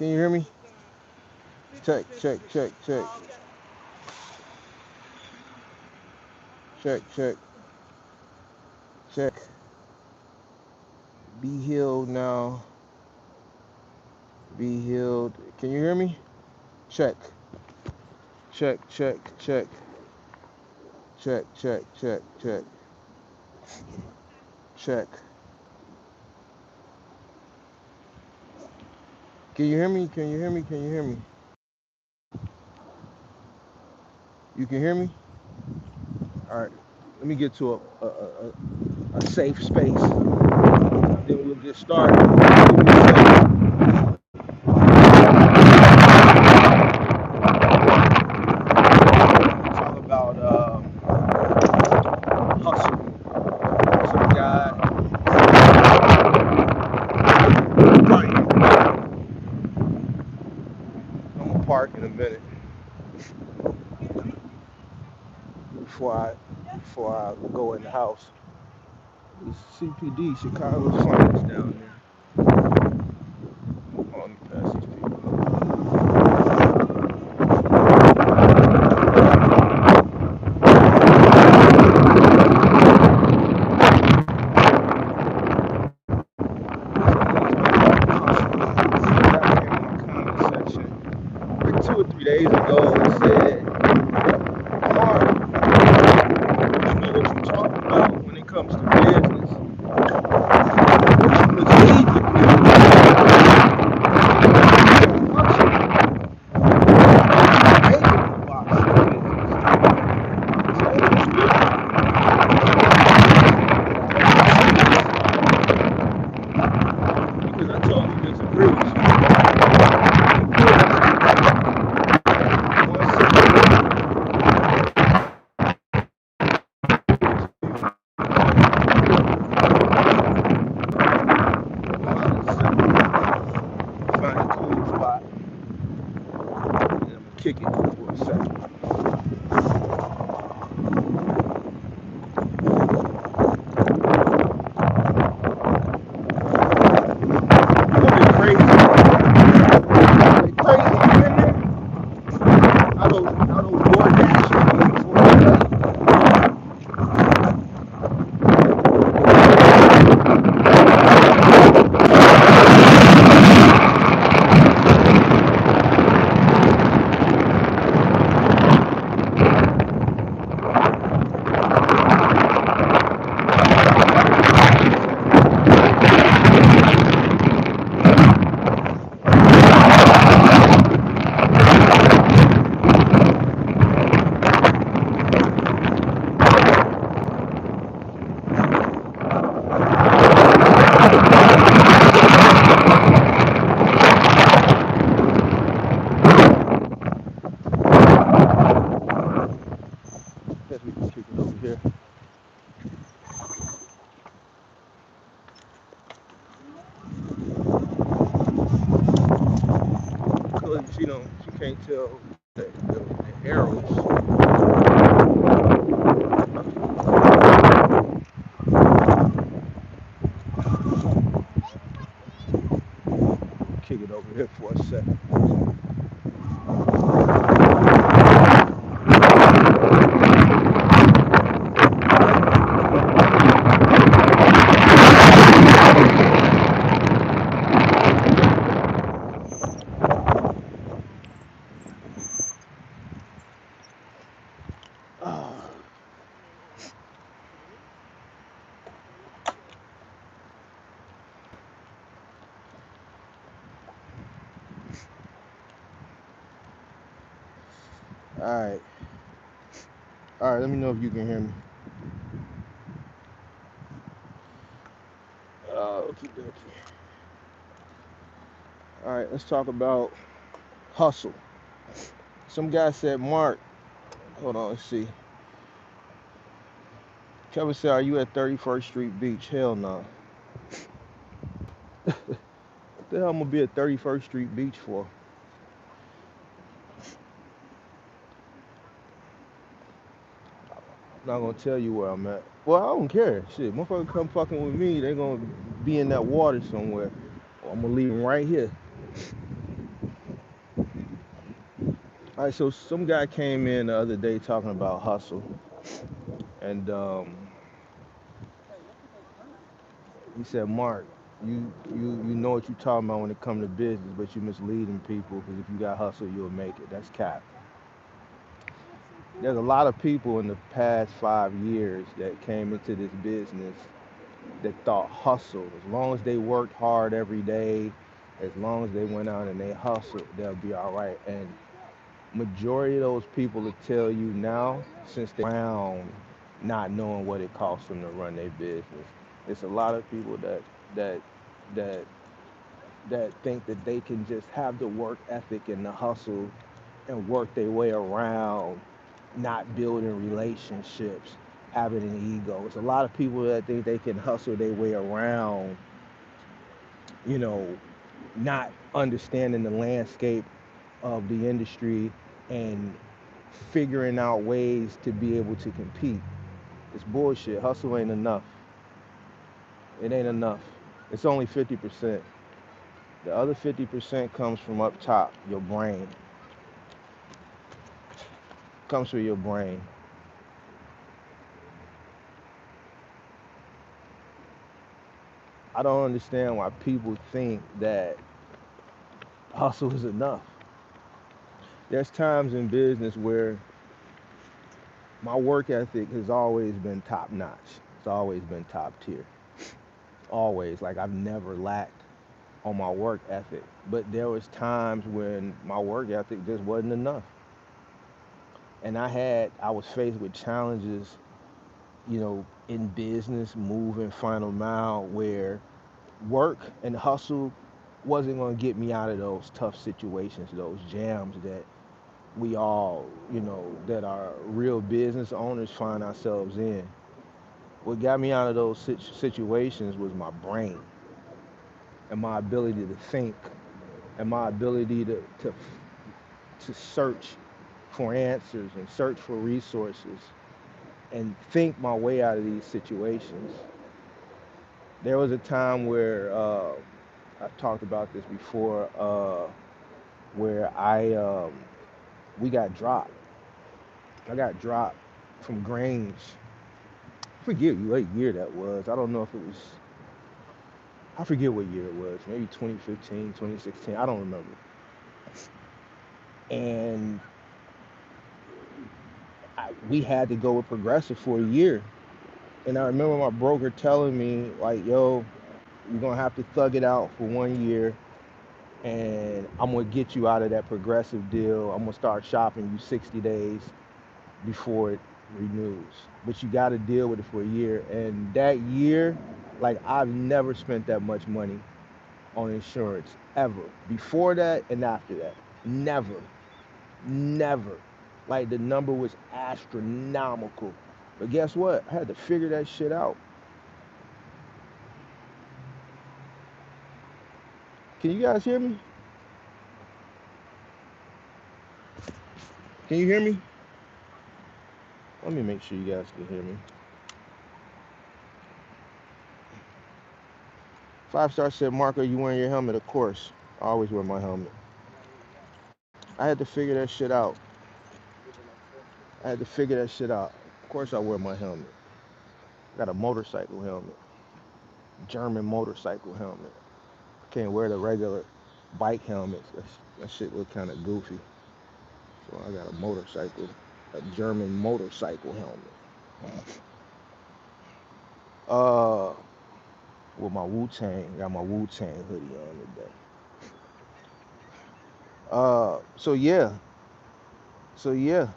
Can you hear me? Check, check, check, check, check, check, check. Be healed now. Be healed. Can you hear me? Check, check, check, check, check, check, check, check, check. Can you hear me? Can you hear me? Can you hear me? You can hear me? All right. Let me get to a safe space. Then we'll get started. Talk about hustle. Some guy. Right. I'm gonna park in a minute before I go in the house. It's CPD, Chicago's finest down there. Hold on, let me pass these people. Like 2 or 3 days ago, it said, Mark, you know what you talking about when it comes to business. You mislead the because I totally disagree with you. Find a cool spot and I'm gonna kick it for a second. Crazy. Crazy. You in there? I don't DoorDash. Guess we can kick it over here. Cause she can't tell the arrows. Kick it over here for a second. Alright. Alright, let me know if you can hear me. Okie dokie. Alright, let's talk about hustle. Some guy said, Mark, hold on, let's see. Kevin said, are you at 31st Street Beach? Hell no. What the hell I'm gonna be at 31st Street Beach for? I'm not gonna tell you where I'm at. Well, I don't care. Shit, motherfucker come fucking with me, they gonna be in that water somewhere. Or I'm gonna leave them right here. All right, so some guy came in the other day talking about hustle, and he said, "Mark, you know what you're talking about when it comes to business, but you're misleading people because if you got hustle, you'll make it. That's cap." There's a lot of people in the past 5 years that came into this business that thought hustle, as long as they worked hard every day, as long as they went out and they hustled, they'll be all right. And majority of those people will tell you now, since they're around not knowing what it costs them to run their business. It's a lot of people that that that think that they can just have the work ethic and the hustle and work their way around not building relationships, having an ego. It's a lot of people that think they can hustle their way around, you know, not understanding the landscape of the industry and figuring out ways to be able to compete. It's bullshit. Hustle ain't enough. It ain't enough. It's only 50%. The other 50% comes from up top, your brain. Comes from your brain. I don't understand why people think that hustle is enough. There's times in business where my work ethic has always been top notch. It's always been top tier. Always. Like I've never lacked on my work ethic. But there was times when my work ethic just wasn't enough. And I was faced with challenges, in business, moving final mile where work and hustle wasn't going to get me out of those tough situations, those jams that we all, that our real business owners find ourselves in. What got me out of those situations was my brain and my ability to think and my ability to search for answers and search for resources and think my way out of these situations. There was a time where I've talked about this before, where we got dropped. I got dropped from Grange. I forget what year that was. I don't know if it was. I forget what year it was. Maybe 2015, 2016. I don't remember. And we had to go with Progressive for a year. And I remember my broker telling me, like, yo, you're going to have to thug it out for 1 year. And I'm going to get you out of that Progressive deal. I'm going to start shopping you 60 days before it renews. But you got to deal with it for a year. And that year, like, I've never spent that much money on insurance ever. Before that and after that. Never. Never. Like, the number was astronomical. But guess what? I had to figure that shit out. Can you guys hear me? Can you hear me? Let me make sure you guys can hear me. 5 Star said, Mark, are you wearing your helmet? Of course. I always wear my helmet. I had to figure that shit out. I had to figure that shit out. Of course I wear my helmet. I got a motorcycle helmet. German motorcycle helmet. I can't wear the regular bike helmets. That shit look kind of goofy. So I got a German motorcycle helmet. Uh, with my Wu-Tang, got my Wu-Tang hoodie on today. So yeah,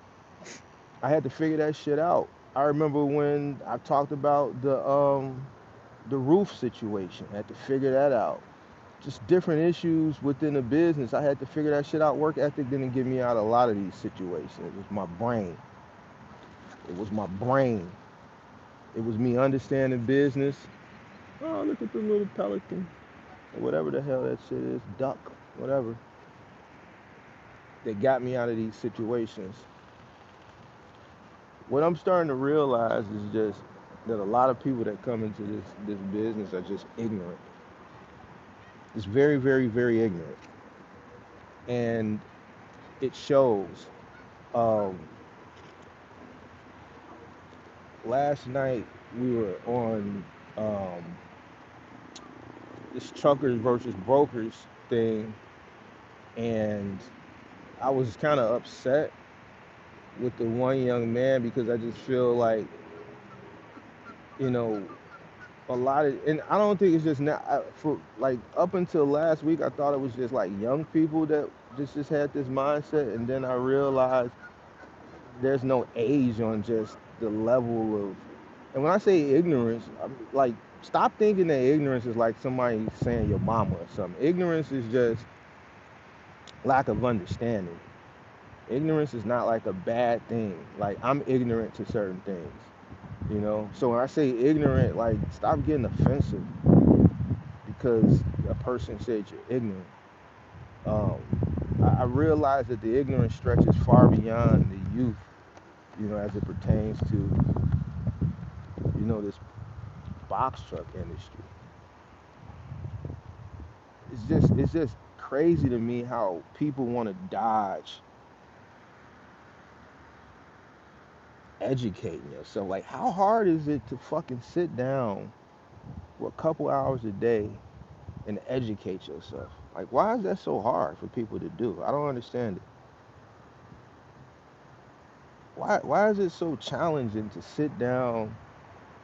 I had to figure that shit out. I remember when I talked about the roof situation. I had to figure that out. Just different issues within the business. I had to figure that shit out. Work ethic didn't get me out of a lot of these situations. It was my brain. It was my brain. It was me understanding business. Oh, look at the little pelican. Or whatever the hell that shit is. Duck. Whatever. That got me out of these situations. What I'm starting to realize is just that a lot of people that come into this business are just ignorant. It's very, very, very ignorant. And it shows. Um, Last night we were on um, this truckers versus brokers thing, and I was kind of upset with the one young man because I just feel like, you know, a lot of, and I don't think it's just now, for like up until last week, I thought it was just like young people that just had this mindset, and then I realized there's no age on just the level of, and when I say ignorance, I'm like, stop thinking that ignorance is like somebody saying your mama or something. Ignorance is just lack of understanding. Ignorance is not like a bad thing. Like, I'm ignorant to certain things, you know. So when I say ignorant, like, stop getting offensive because a person said you're ignorant. Um, I realize that the ignorance stretches far beyond the youth, you know, as it pertains to, this box truck industry. It's just crazy to me how people want to dodge educating yourself. Like, how hard is it to fucking sit down for a couple hours a day and educate yourself? Like, why is that so hard for people to do? I don't understand it. Why is it so challenging to sit down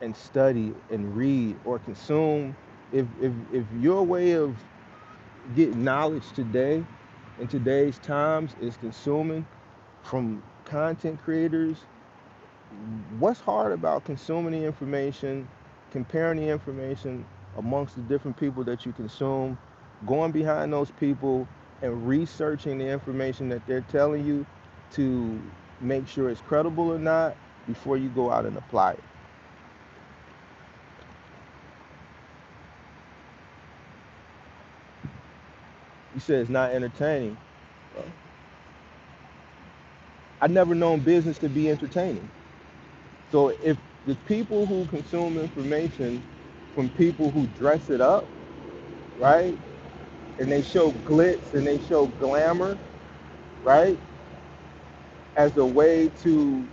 and study and read or consume? If your way of getting knowledge today in today's times is consuming from content creators, what's hard about consuming the information, comparing the information amongst the different people that you consume, going behind those people and researching the information that they're telling you to make sure it's credible or not before you go out and apply it? You said it's not entertaining. Well, I never known business to be entertaining. So if the people who consume information from people who dress it up, right, and they show glitz and they show glamour, right, as a way to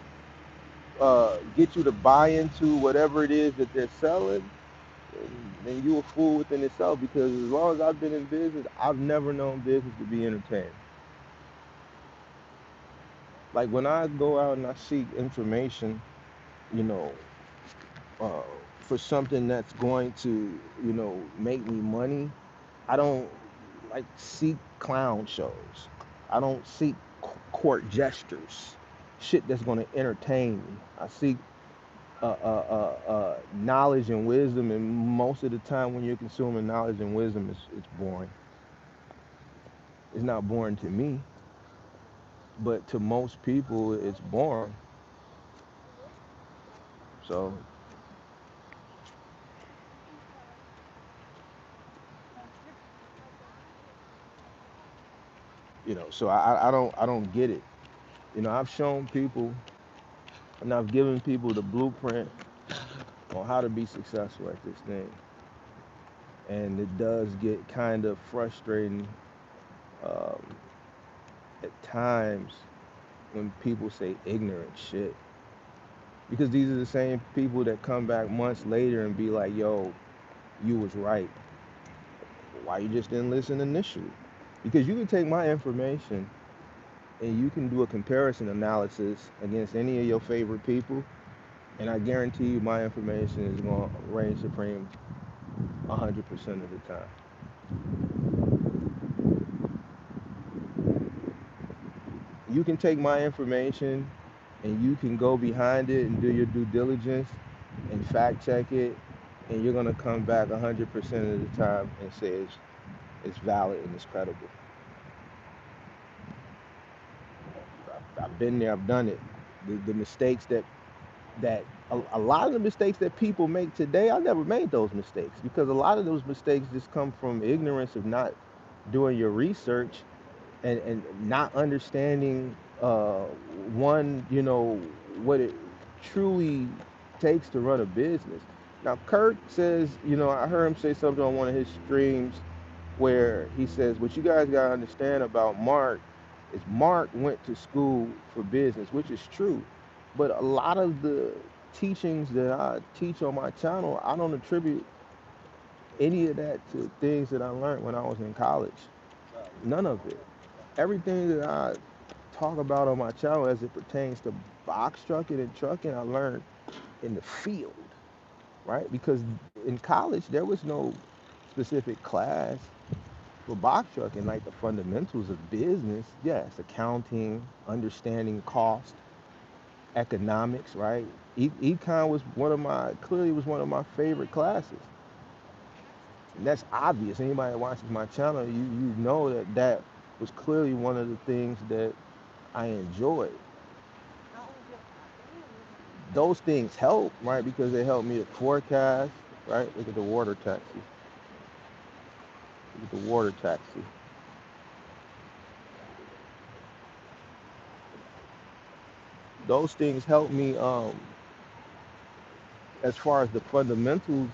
get you to buy into whatever it is that they're selling, then you a fool within itself. Because as long as I've been in business, I've never known business to be entertaining. Like, when I go out and I seek information, you know, uh, for something that's going to, make me money, I don't like seek clown shows. I don't seek court gestures, shit that's going to entertain me. I seek knowledge and wisdom, and most of the time when you're consuming knowledge and wisdom, it's boring. It's not boring to me, but to most people, it's boring. So, so I don't get it. I've shown people and I've given people the blueprint on how to be successful at this thing, and it does get kind of frustrating um, at times when people say ignorant shit, because these are the same people that come back months later and be like, yo, you was right. Why you just didn't listen initially? Because you can take my information and you can do a comparison analysis against any of your favorite people, and I guarantee you my information is going to reign supreme 100% of the time. You can take my information and you can go behind it and do your due diligence and fact check it, and you're going to come back 100% of the time and say it's valid and it's credible. I've been there, I've done it. The mistakes that a lot of the mistakes that people make today, I never made those mistakes, because a lot of those mistakes just come from ignorance of not doing your research, and not understanding, uh, one, what it truly takes to run a business. Now, Kirk says, I heard him say something on one of his streams where he says, what you guys got to understand about Mark is Mark went to school for business, which is true. But a lot of the teachings that I teach on my channel, I don't attribute any of that to things that I learned when I was in college. None of it. Everything that I talk about on my channel as it pertains to box trucking and trucking, I learned in the field, right? Because in college, there was no specific class for box trucking, like the fundamentals of business. Yes, accounting, understanding cost, economics, right? Econ was clearly was one of my favorite classes. And that's obvious. Anybody that watches my channel, you know that that was clearly one of the things that I enjoyed. Those things help, right? Because they help me to forecast, right? Look at the water taxi. Look at the water taxi. Those things help me as far as the fundamentals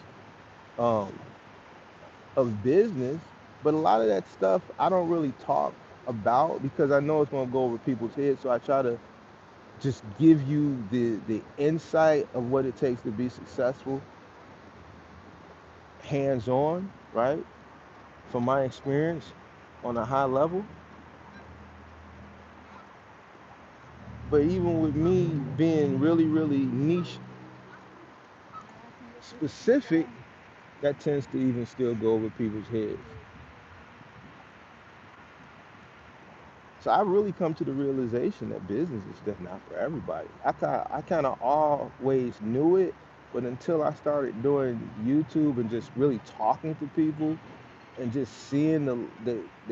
um, of business. But a lot of that stuff I don't really talk about because I know it's gonna go over people's heads. So I try to just give you the insight of what it takes to be successful, hands on, right? From my experience on a high level. But even with me being really, really niche specific, that tends to even still go over people's heads. So I really come to the realization that business is just not for everybody. I kind of always knew it, but until I started doing YouTube and just really talking to people and just seeing the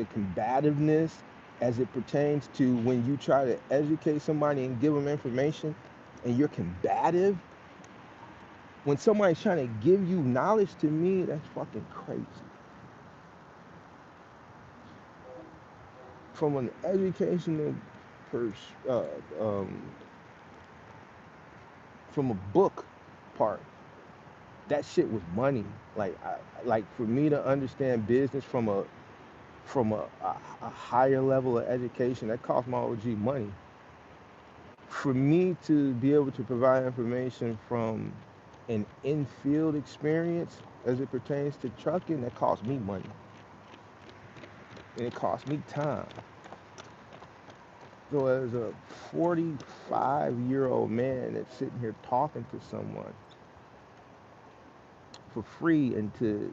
combativeness as it pertains to when you try to educate somebody and give them information and you're combative, when somebody's trying to give you knowledge, to me, that's fucking crazy. From an educational pers- uh, um, from a book part, that shit was money. Like for me to understand business from a higher level of education, that cost my OG money. For me to be able to provide information from an in-field experience as it pertains to trucking, that cost me money and it cost me time. So as a 45-year-old man that's sitting here talking to someone for free and to,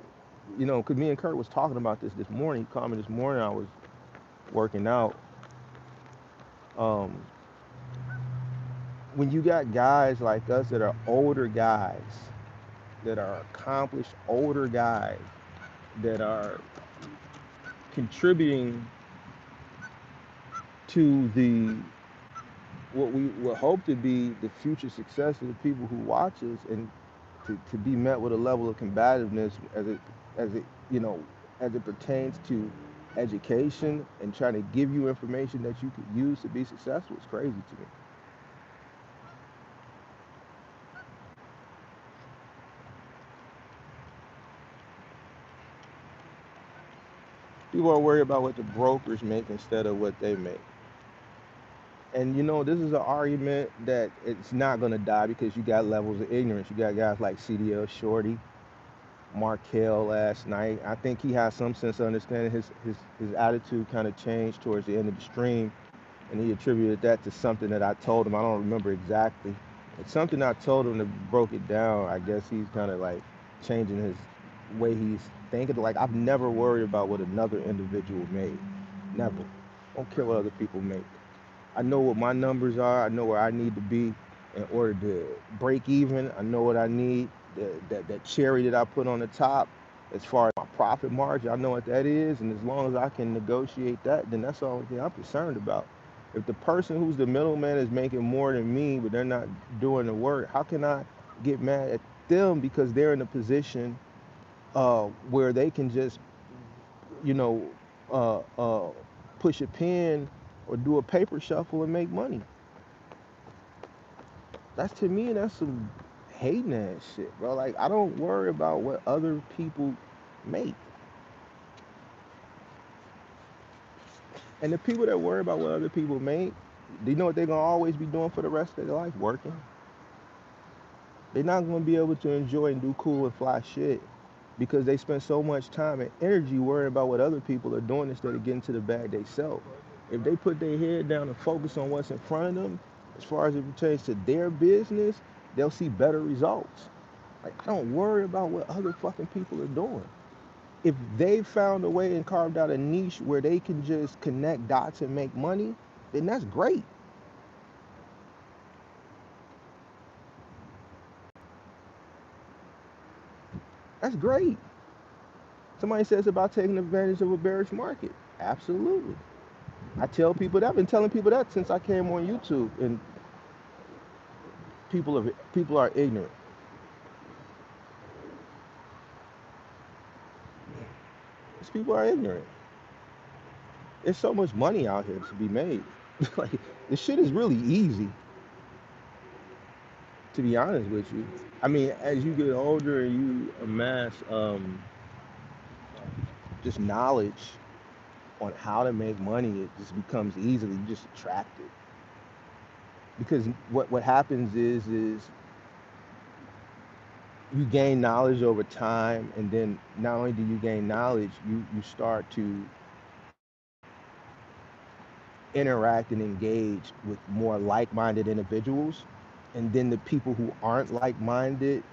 because me and Kurt was talking about this morning. He called me this morning. I was working out. Um, when you got guys like us that are older guys, that are accomplished older guys, that are contributing to the what we would hope to be the future success of the people who watch us, and to be met with a level of combativeness as it you know as it pertains to education and trying to give you information that you could use to be successful is crazy to me. People are worried about what the brokers make instead of what they make. And this is an argument that it's not going to die because you got levels of ignorance. You got guys like CDL Shorty, Markel last night. I think he has some sense of understanding. His attitude kind of changed towards the end of the stream, and he attributed that to something that I told him. I don't remember exactly. It's something I told him that broke it down. I guess he's kind of like changing his way he's thinking. Like, I've never worried about what another individual made. Never. Don't care what other people make. I know what my numbers are. I know where I need to be in order to break even. I know what I need. That cherry that I put on the top, as far as my profit margin, I know what that is. And as long as I can negotiate that, then that's the only thing I'm concerned about. If the person who's the middleman is making more than me, but they're not doing the work, how can I get mad at them because they're in a position where they can just, you know, uh, uh, push a pen or do a paper shuffle and make money? That's, to me, that's some hating ass shit, bro. Like, I don't worry about what other people make. And the people that worry about what other people make, do you know what they're gonna always be doing for the rest of their life? Working. They're not gonna be able to enjoy and do cool and fly shit because they spend so much time and energy worrying about what other people are doing instead of getting to the bag they sell. If they put their head down and focus on what's in front of them, as far as it pertains to their business, they'll see better results. Like, I don't worry about what other fucking people are doing. If they found a way and carved out a niche where they can just connect dots and make money, then that's great. That's great. Somebody says about taking advantage of a bearish market. Absolutely. I tell people that. I've been telling people that since I came on YouTube, and people are ignorant. These people are ignorant. There's so much money out here to be made. Like, this shit is really easy, to be honest with you. I mean, as you get older and you amass just knowledge on how to make money, it just becomes easily, you just attract it. Because what happens is you gain knowledge over time, and then not only do you gain knowledge, you start to interact and engage with more like-minded individuals, and then the people who aren't like-minded,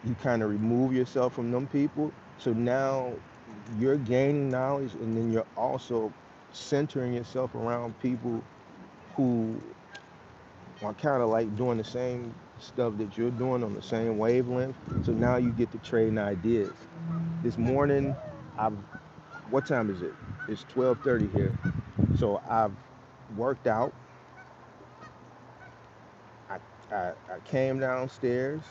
you kind of remove yourself from them people. So now you're gaining knowledge, and then you're also centering yourself around people who are kind of like doing the same stuff that you're doing on the same wavelength. So now you get to trading ideas. This morning, I've what time is it? It's 12:30 here. So I've worked out. I, I came downstairs.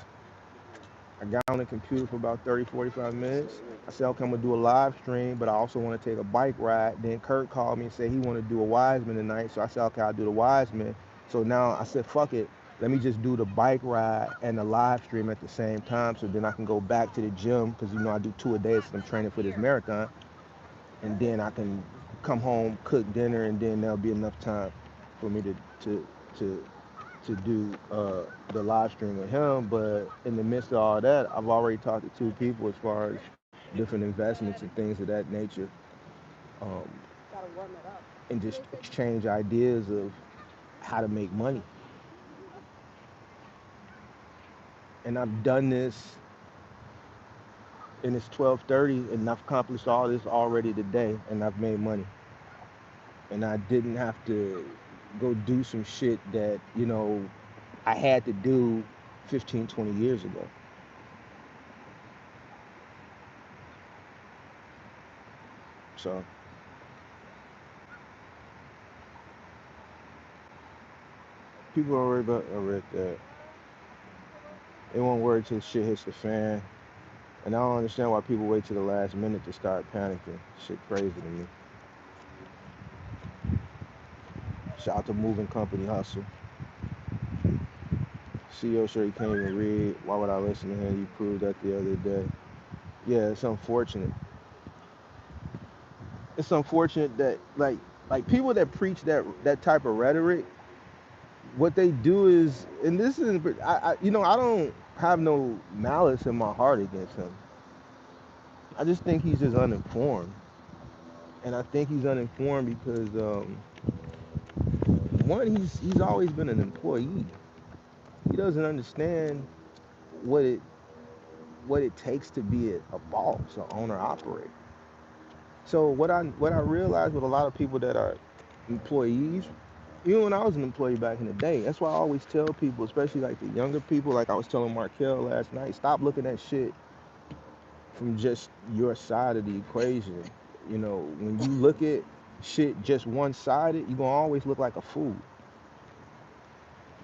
I got on the computer for about 30, 45 minutes. I said, okay, I'm gonna do a live stream, but I also want to take a bike ride. Then Kurt called me and said he wanted to do a Wiseman tonight. So I said, okay, I'll do the Wiseman. So now I said, fuck it. Let me just do the bike ride and the live stream at the same time. So then I can go back to the gym because you know I do 2 a day since I'm training for this marathon. And then I can come home, cook dinner, and then there'll be enough time for me to to do the live stream with him. But in the midst of all that, I've already talked to two people as far as different investments and things of that nature, um, and just exchange ideas of how to make money. And I've done this, and it's 12:30, and I've accomplished all this already today, and I've made money. And I didn't have to go do some shit that I had to do 15, 20 years ago. So people are worried about that. They won't worry till shit hits the fan. And I don't understand why people wait till the last minute to start panicking. Shit crazy to me. Shout out to Moving Company Hustle. CEO sure he can't even read. Why would I listen to him? You proved that the other day. Yeah, it's unfortunate. It's unfortunate that like people that preach that type of rhetoric, what they do is, and this is, I don't have no malice in my heart against him. I just think he's just uninformed, and I think he's uninformed because one, he's always been an employee. He doesn't understand what it what it takes to be a boss, an owner operator. So what I realized with a lot of people that are employees, even when I was an employee back in the day, that's why I always tell people, especially like the younger people, like I was telling Markel last night, stop looking at shit from just your side of the equation. When you look at shit just one sided, you're gonna always look like a fool.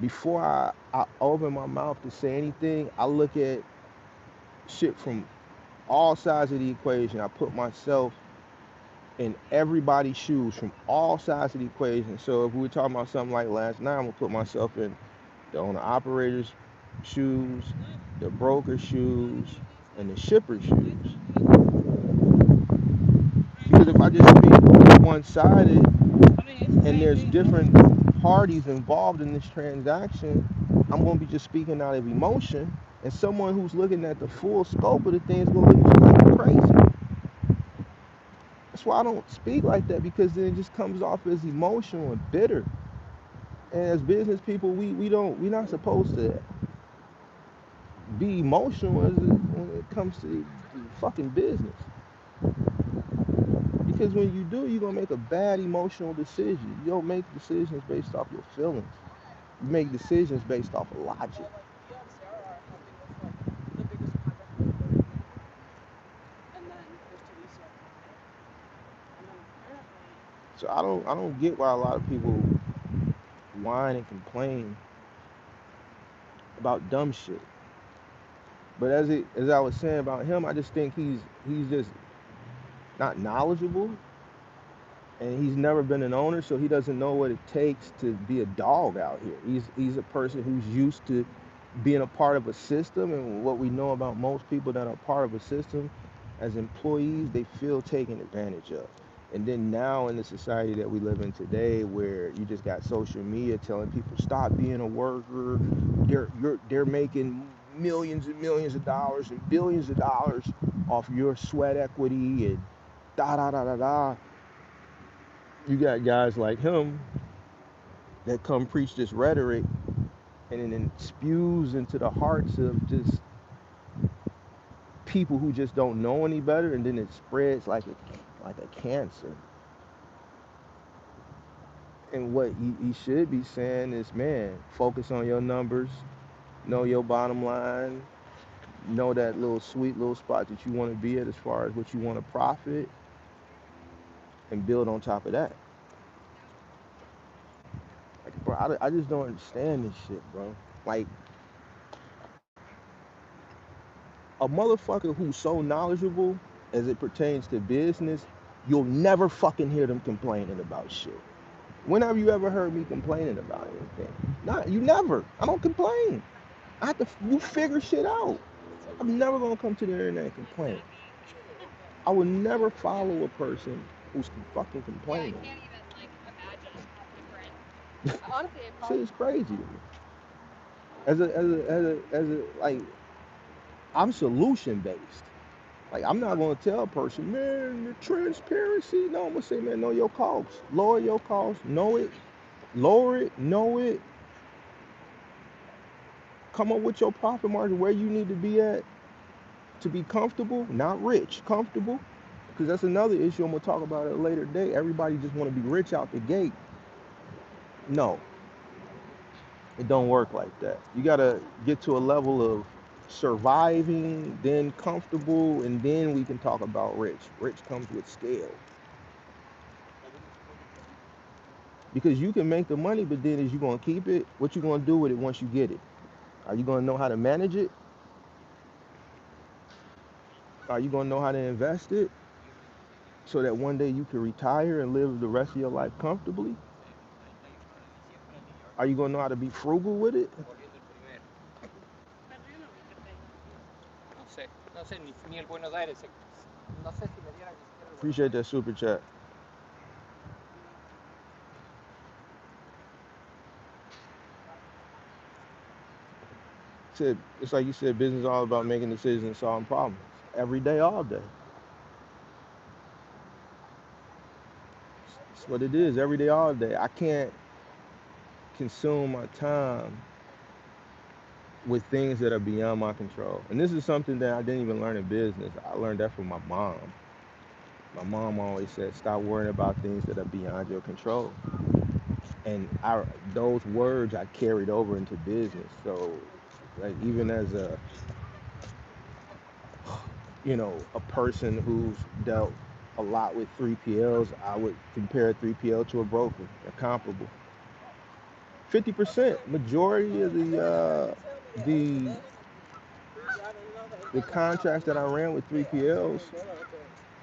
Before I open my mouth to say anything, I look at shit from all sides of the equation. I put myself in everybody's shoes from all sides of the equation. So if we were talking about something like last night, I'm gonna put myself in the owner operator's shoes, the broker's shoes, and the shipper's shoes. Because if I just speak one sided, and there's different parties involved in this transaction, I'm going to be just speaking out of emotion, and someone who's looking at the full scope of the thing is going to look at you like you're crazy. That's why I don't speak like that, because then it just comes off as emotional and bitter. And as business people, we're not supposed to be emotional when it comes to fucking business. Because when you do, you're gonna make a bad emotional decision. You don't make decisions based off your feelings. You make decisions based off of logic. So I don't get why a lot of people whine and complain about dumb shit. But as I was saying about him, I just think he's just not knowledgeable, and he's never been an owner, so he doesn't know what it takes to be a dog out here. He's a person who's used to being a part of a system, and what we know about most people that are part of a system as employees, they feel taken advantage of. And then now in the society that we live in today, where you just got social media telling people stop being a worker, they're making millions and millions of dollars and billions of dollars off your sweat equity and da da da da da. You got guys like him that come preach this rhetoric, and then it spews into the hearts of just people who just don't know any better, and then it spreads like a cancer. And what he should be saying is, man, focus on your numbers, know your bottom line, know that little sweet little spot that you want to be at as far as what you want to profit, and build on top of that. Like, bro, I just don't understand this shit, bro. Like, a motherfucker who's so knowledgeable as it pertains to business, you'll never fucking hear them complaining about shit. When have you ever heard me complaining about anything? Not you never. I don't complain. I have to you figure shit out. I'm never gonna come to the internet and complain. I would never follow a person who's fucking complaining. Shit is crazy to me. Like, I'm solution based. Like, I'm not gonna tell a person, man, the transparency. No, I'm gonna say, man, know your costs, lower your costs, know it, lower it, know it, come up with your profit margin where you need to be at to be comfortable, not rich, comfortable. Because that's another issue I'm gonna talk about at a later date. Everybody just want to be rich out the gate. No, it don't work like that. You gotta get to a level of surviving, then comfortable, and then we can talk about rich. Rich comes with scale. Because you can make the money, but then is you gonna keep it? What you gonna do with it once you get it? Are you gonna know how to manage it? Are you gonna know how to invest it so that one day you can retire and live the rest of your life comfortably? Are you gonna know how to be frugal with it? Appreciate that super chat. Said it's like you said, business is all about making decisions and solving problems every day, all day. That's what it is, every day, all day. I can't consume my time with things that are beyond my control. And this is something that I didn't even learn in business. I learned that from my mom. My mom always said, "Stop worrying about things that are beyond your control." And those words I carried over into business. So, like, even as a person who's dealt a lot with 3PLs, I would compare a 3PL to a broker. They're comparable. 50%, majority of the the contracts that I ran with 3PLs,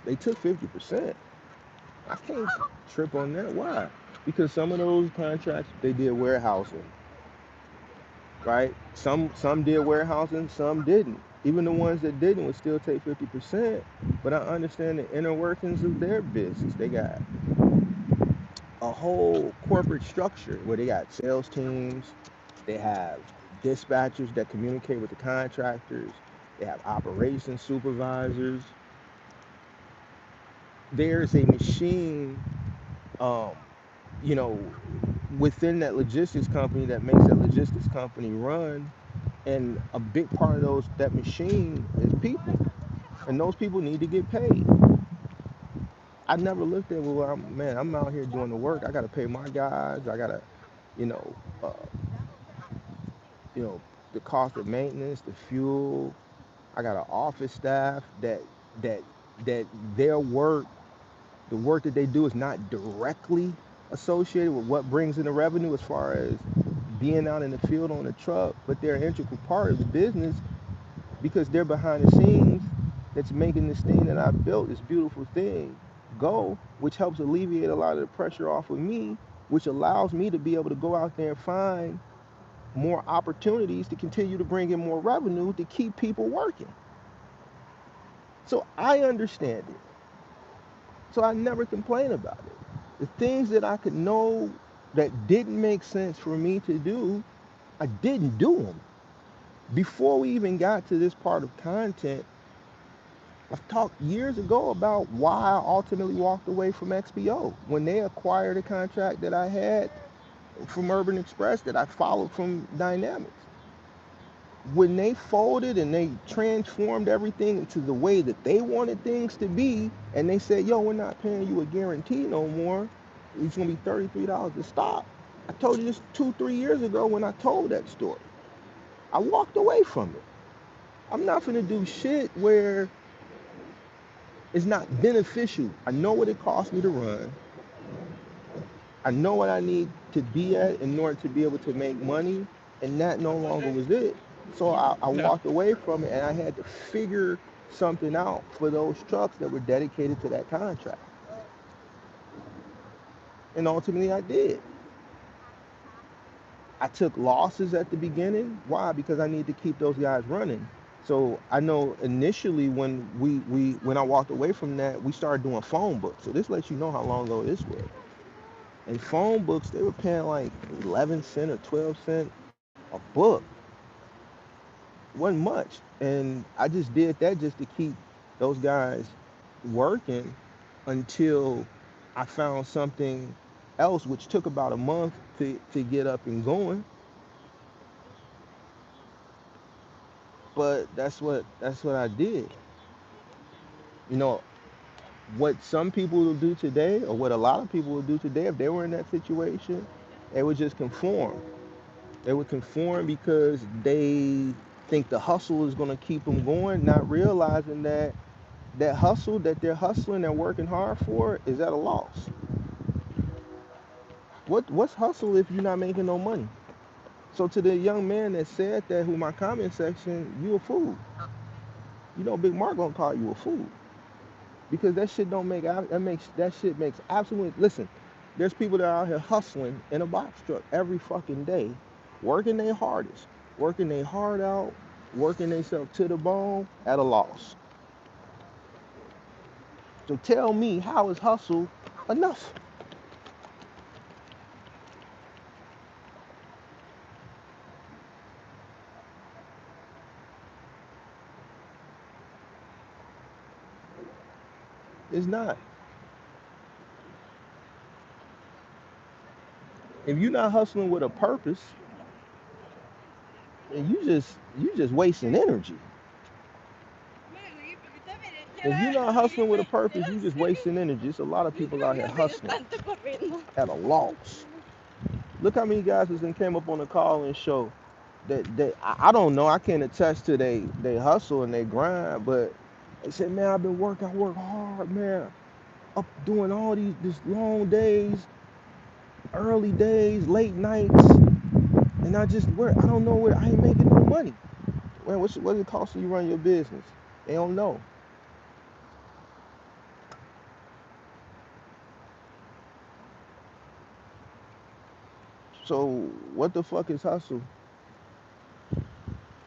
they took 50%. I can't trip on that. Why? Because some of those contracts they did warehousing, right? Some did warehousing, some didn't. Even the ones that didn't would still take 50%. But I understand the inner workings of their business. They got a whole corporate structure where they got sales teams, they have dispatchers that communicate with the contractors, they have operations supervisors. There's a machine, um, you know, within that logistics company that makes that logistics company run. And a big part of that machine is people, and those people need to get paid. I never looked at, well, I'm out here doing the work. I got to pay my guys. I got to, you know, uh, you know, the cost of maintenance, the fuel. I got an office staff that that their work, the work that they do, is not directly associated with what brings in the revenue as far as being out in the field on the truck, but they're an integral part of the business because they're behind the scenes that's making this thing that I built, this beautiful thing, go, which helps alleviate a lot of the pressure off of me, which allows me to be able to go out there and find more opportunities to continue to bring in more revenue to keep people working. So I understand it. So I never complain about it. The things that I could know that didn't make sense for me to do, I didn't do them. Before we even got to this part of content, I've talked years ago about why I ultimately walked away from XPO. When they acquired a contract that I had from Urban Express that I followed from Dynamics, when they folded and they transformed everything into the way that they wanted things to be, and they said, yo, we're not paying you a guarantee no more. It's gonna be $33 to stop. I told you this 2, 3 years ago when I told that story. I walked away from it. I'm not gonna do shit where it's not beneficial. I know what it costs me to run. I know what I need to be at in order to be able to make money, and that no longer was it. So I walked away from it, and I had to figure something out for those trucks that were dedicated to that contract. And ultimately, I did. I took losses at the beginning. Why? Because I need to keep those guys running. So I know initially when when I walked away from that, we started doing phone books. So this lets you know how long ago this was. And phone books, they were paying like 11 cent or 12 cent a book. Wasn't much. And I just did that just to keep those guys working until I found something else, which took about a month to get up and going. But that's what I did. You know, what some people will do today, or what a lot of people will do today, if they were in that situation, they would just conform. They would conform because they think the hustle is going to keep them going, not realizing that that hustle that they're hustling and working hard for is at a loss. What's hustle if you're not making no money? So to the young man that said that, who my comment section, you a fool. You know, Big Mark gonna call you a fool because that shit don't make that shit makes absolutely. Listen, there's people that are out here hustling in a box truck every fucking day, working their hardest, working their heart out, working themselves to the bone at a loss. So tell me, how is hustle enough? It's not. If you're not hustling with a purpose, then you just wasting energy. If you're not hustling with a purpose, you just wasting energy. It's a lot of people out here hustling at a loss. Look how many guys has came up on the call and show that I don't know. I can't attest to they hustle and they grind, but they said, man, I've been working. I work hard, man. Up doing all these long days, early days, late nights, and I just work. I don't know where I ain't making no money. Man, what's it costing you run your business? They don't know. So what the fuck is hustle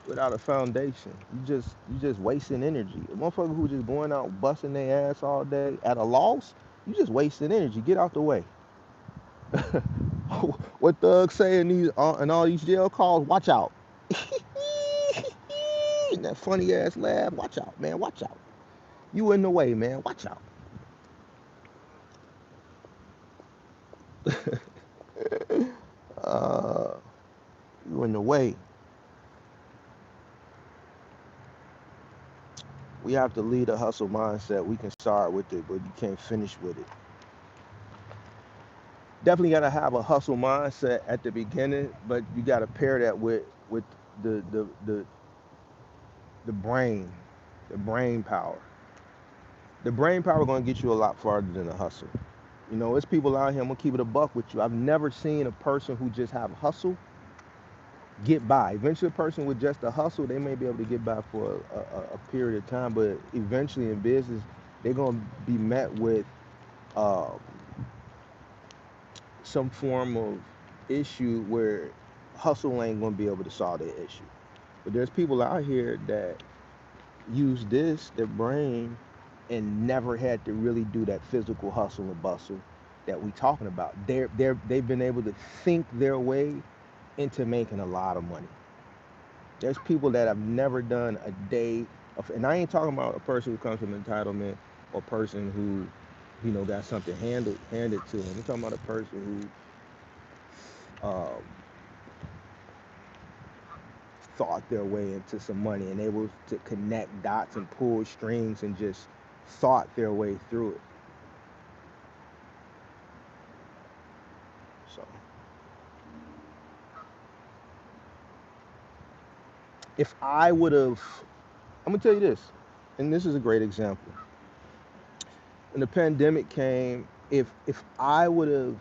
without a foundation? You just wasting energy. A motherfucker who just going out busting their ass all day at a loss, you just wasting energy. Get out the way. What thugs say in all these jail calls? Watch out. That funny ass laugh. Watch out, man. Watch out. You in the way, man. Watch out. uh, you in the way. We have to lead a hustle mindset. We can start with it, but you can't finish with it. Definitely got to have a hustle mindset at the beginning, but you got to pair that with the the the the brain, the brain power. The brain power going to get you a lot farther than the hustle. You know, it's people out here. I'm gonna keep it a buck with you. I've never seen a person who just have hustle get by. Eventually, a person with just a hustle, they may be able to get by for a period of time, but eventually in business, they're gonna be met with uh, some form of issue where hustle ain't gonna be able to solve their issue. But there's people out here that use their brain, and never had to really do that physical hustle and bustle that we talking about. They've been able to think their way into making a lot of money. There's people that have never done a day of, and I ain't talking about a person who comes from entitlement or person who, got something handed to them. I'm talking about a person who thought their way into some money and able to connect dots and pull strings and just thought their way through it. So if I would have, I'm gonna tell you this, and this is a great example. When the pandemic came, if I would have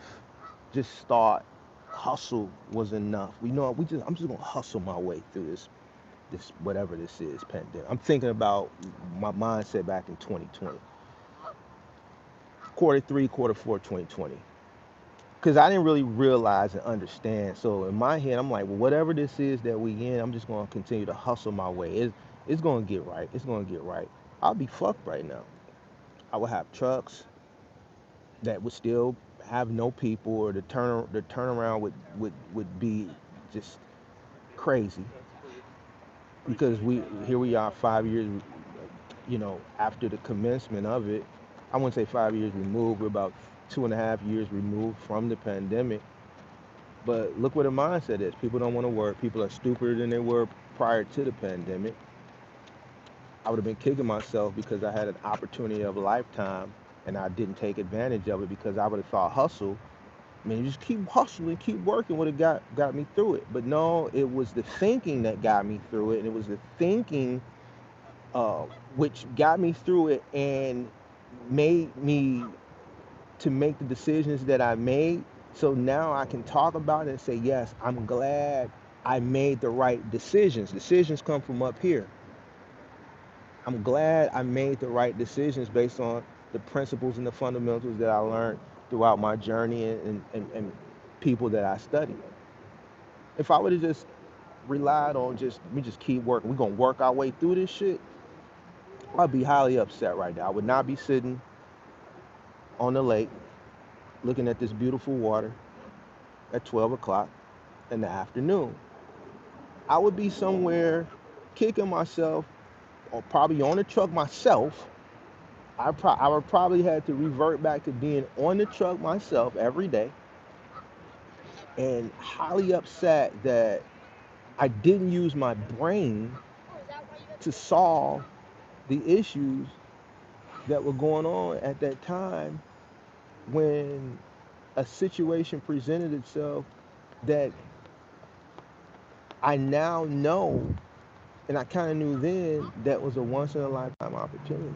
just thought hustle was enough, I'm just gonna hustle my way through this whatever this is pandemic. I'm thinking about my mindset back in 2020, quarter three, quarter four, 2020. Because I didn't really realize and understand. So in my head, I'm like, well, whatever this is that we in, I'm just gonna continue to hustle my way. It's gonna get right. It's gonna get right. I'll be fucked right now. I would have trucks that would still have no people, or the turnaround would be just crazy. Because we are 5 years, after the commencement of it. I wouldn't say 5 years removed. We're about 2.5 years removed from the pandemic. But look what the mindset is. People don't want to work. People are stupider than they were prior to the pandemic. I would have been kicking myself because I had an opportunity of a lifetime and I didn't take advantage of it, because I would have thought hustle. I mean, you just keep hustling, keep working would have got me through it. But no, it was the thinking that got me through it. And it was the thinking uh, which got me through it and made me to make the decisions that I made. So now I can talk about it and say, yes, I'm glad I made the right decisions. Decisions come from up here. I'm glad I made the right decisions based on the principles and the fundamentals that I learned throughout my journey, and people that I studied. If I would have just relied on we just keep working, we're gonna work our way through this shit, I'd be highly upset right now. I would not be sitting on the lake looking at this beautiful water at 12 o'clock in the afternoon. I would be somewhere kicking myself, or probably on the truck myself. I would probably have to revert back to being on the truck myself every day, and highly upset that I didn't use my brain to solve the issues that were going on at that time when a situation presented itself that I now know, and I kind of knew then, that was a once in a lifetime opportunity.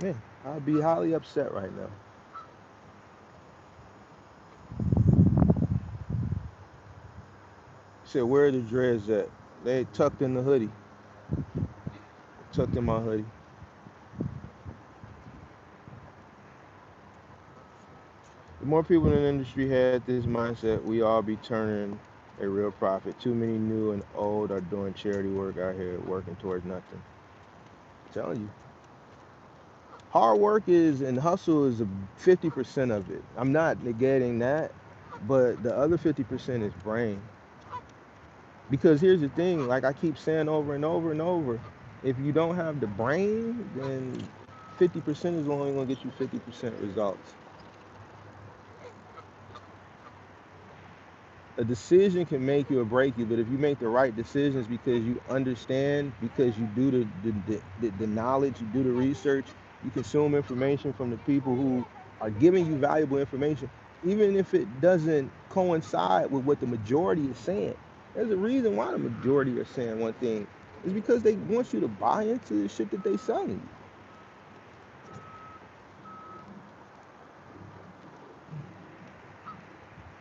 Yeah, I'd be highly upset right now. Said, where are the dreads at? They tucked in the hoodie, tucked in my hoodie. The more people in the industry had this mindset, we all be turning a real profit. Too many new and old are doing charity work out here, working towards nothing. I'm telling you, Hard work is and hustle is 50% of it. I'm not negating that, but the other 50% is brain. Because here's the thing, like I keep saying over and over and over, if you don't have the brain, then 50% is only going to get you 50% results. A decision can make you or break you, but if you make the right decisions because you understand, because you do the knowledge, you do the research, you consume information from the people who are giving you valuable information, even if it doesn't coincide with what the majority is saying. There's a reason why the majority are saying one thing. It's because they want you to buy into the shit that they selling you.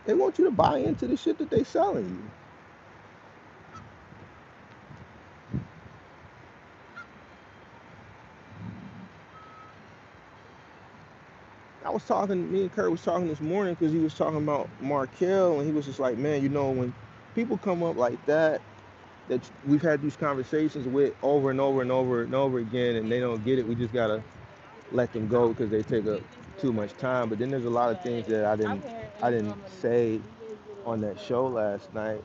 They want you to buy into the shit that they selling you. Me and Kurt was talking this morning because he was talking about Markel, and he was just like, man, when people come up like that we've had these conversations with over and over and over and over again, and they don't get it, we just gotta let them go because they take up too much time. But then there's a lot of things that I didn't say on that show last night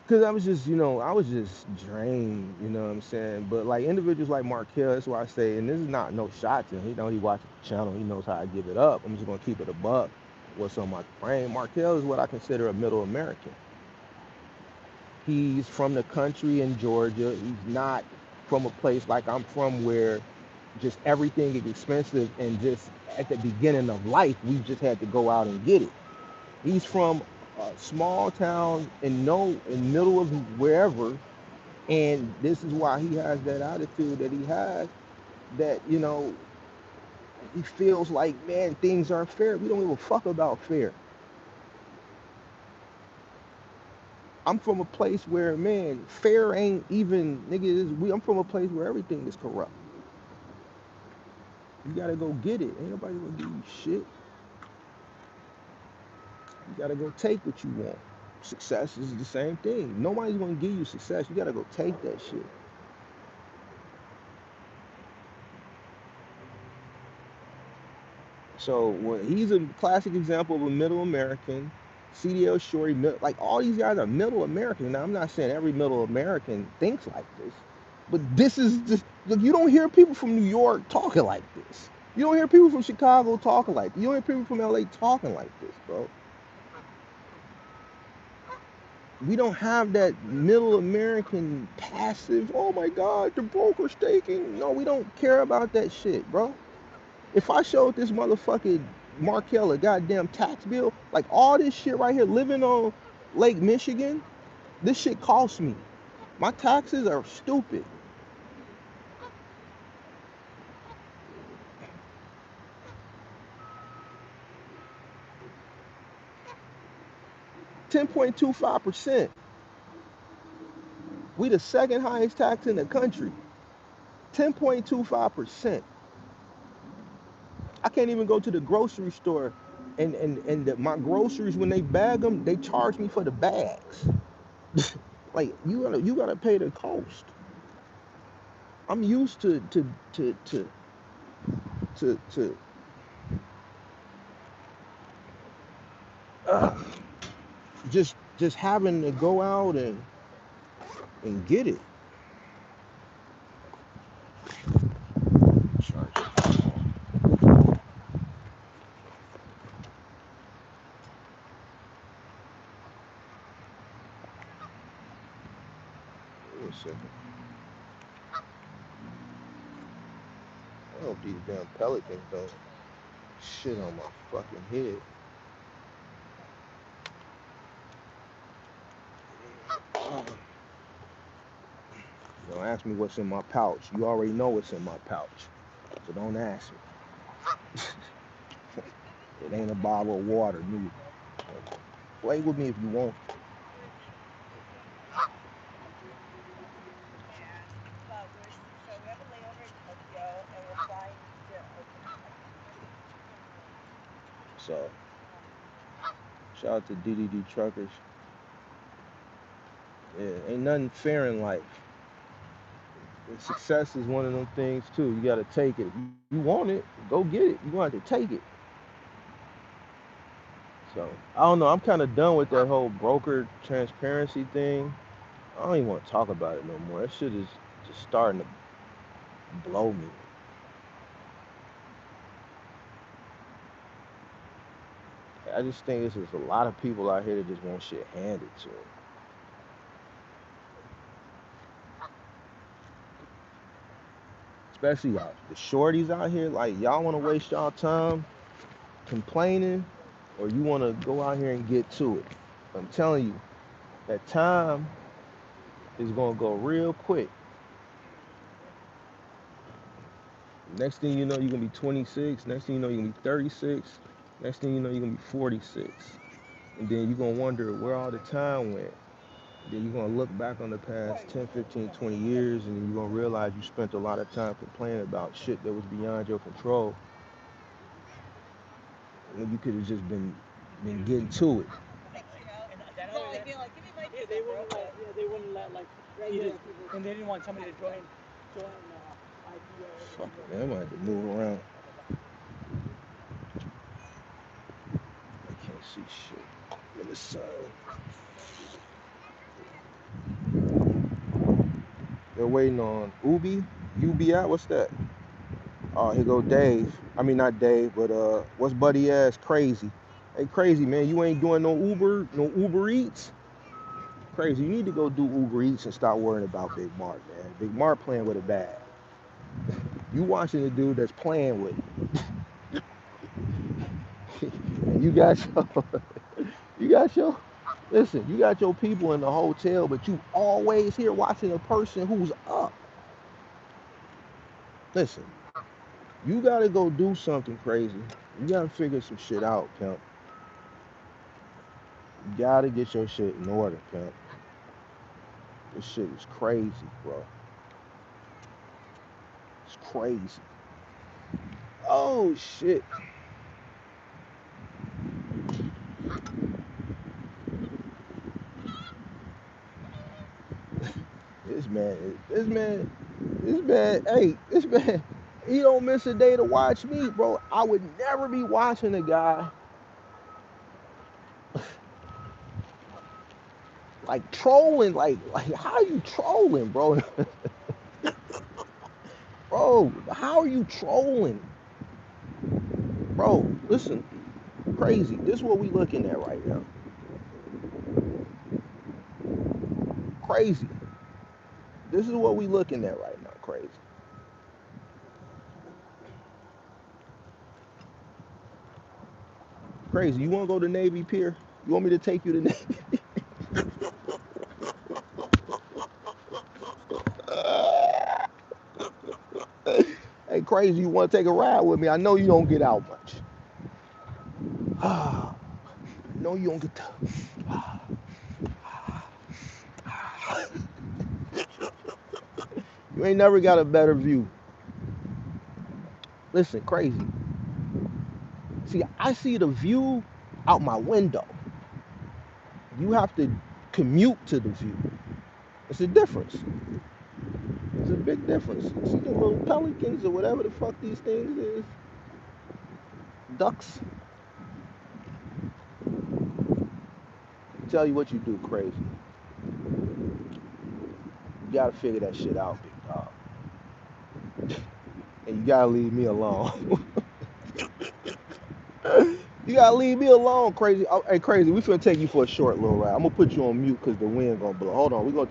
because I was just drained, you know what I'm saying? But like individuals like Markel, that's why I say, and this is not no shot to him. He watches the channel, he knows how I give it up. I'm just gonna keep it a buck. What's on my brain? Markel is what I consider a middle American. He's from the country in Georgia. He's not from a place like I'm from where just everything is expensive and just at the beginning of life we just had to go out and get it. He's from a small town in middle of wherever, and this is why he has that attitude that he has, that he feels like, man, things aren't fair. We don't give a fuck about fair. I'm from a place where, man, fair ain't even, nigga. I'm from a place where everything is corrupt. You gotta go get it. Ain't nobody gonna give you shit. You gotta go take what you want. Success is the same thing. Nobody's gonna give you success. You gotta go take that shit. So he's a classic example of a middle American. CDL Shorty, like all these guys are middle American. Now I'm not saying every middle American thinks like this, but this is just look. You don't hear people from New York talking like this. You don't hear people from Chicago talking like this. You don't hear people from LA talking like this, bro. We don't have that middle American passive. Oh my God, the broker staking. No, we don't care about that shit, bro. If I showed this motherfucking Markel a goddamn tax bill, like all this shit right here, living on Lake Michigan, this shit costs me. My taxes are stupid. 10.25%. We the second highest tax in the country. 10.25%. I can't even go to the grocery store my groceries, when they bag them, they charge me for the bags. Like you gotta pay the cost. I'm used to uh, just having to go out and get it. Charge it. Wait a second. I hope these damn pelicans don't shit on my fucking head. Don't ask me what's in my pouch. You already know what's in my pouch. So don't ask me. It ain't a bottle of water, neither. Play with me if you want. So, shout out to DDD Truckers. Yeah, ain't nothing fair in life. And success is one of them things too. You gotta take it. If you want it, go get it. You're gonna have to take it. So I don't know. I'm kind of done with that whole broker transparency thing. I don't even want to talk about it no more. That shit is just starting to blow me. I just think there's just a lot of people out here that just want shit handed to them. Especially y'all, the shorties out here. Like y'all want to waste y'all time complaining, or you want to go out here and get to it. I'm telling you, that time is gonna go real quick. Next thing you know, you're gonna be 26. Next thing you know, you're gonna be 36. Next thing you know, you're gonna be 46. And then you're gonna wonder where all the time went. Then you're gonna look back on the past 10, 15, 20 years, and you're gonna realize you spent a lot of time complaining about shit that was beyond your control. When you could have just been getting to it. Fuck it, man. I might have to move around. I can't see shit in the sun. They're waiting on Ubi. UBI. What's that? Oh, here go Dave. I mean, not Dave, but what's Buddy ass crazy? Hey, crazy man, you ain't doing no Uber Eats. Crazy, you need to go do Uber Eats and stop worrying about Big Mark, man. Big Mark playing with a bag. You watching the dude that's playing with it. And you got you got your, listen, you got your people in the hotel, but you always here watching a person who's up. Listen, you gotta go do something crazy. You gotta figure some shit out, pimp. You gotta get your shit in order, pimp. This shit is crazy, bro. It's crazy. Oh shit. This man, this man, this man, hey, this man, he don't miss a day to watch me, bro. I would never be watching a guy like trolling, like how you trolling, bro? Bro, how are you trolling? Bro, listen, crazy. This is what we looking at right now. Crazy. This is what we looking at right now, crazy. Crazy. You wanna go to Navy Pier? You want me to take you to Navy? Hey, crazy, you want to take a ride with me? I know you don't get out much. No, you don't get to. You ain't never got a better view. Listen, crazy. See, I see the view out my window. You have to commute to the view. It's a difference. It's a big difference. See the little pelicans or whatever the fuck these things is? Ducks. Tell you what you do, crazy. You gotta figure that shit out, big dog. And you gotta leave me alone. You gotta leave me alone, crazy. Oh, hey, crazy. We finna take you for a short little ride. I'm gonna put you on mute because the wind gonna blow. Hold on, we gonna.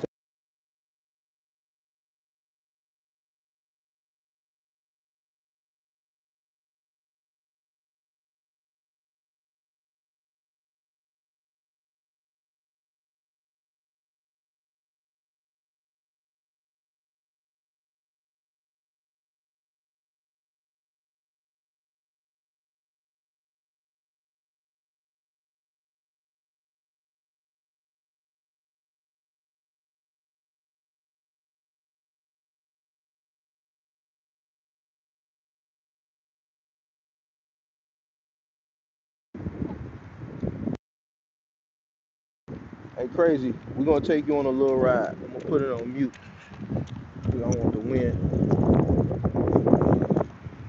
Hey, crazy. We gonna take you on a little ride. I'm gonna put it on mute. I want to win.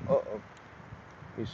Uh-oh. He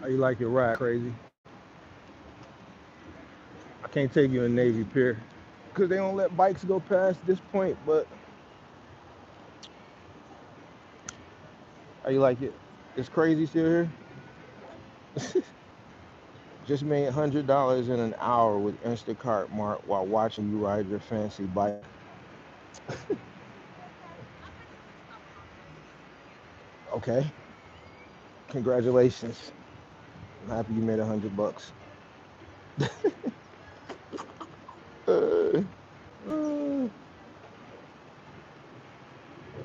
How you like your ride, crazy? I can't take you in Navy Pier because they don't let bikes go past this point. But how you like it? Is crazy still here? Just made $100 in an hour with Instacart Mart while watching you ride your fancy bike. Okay, congratulations. I'm happy you made $100. Uh, uh,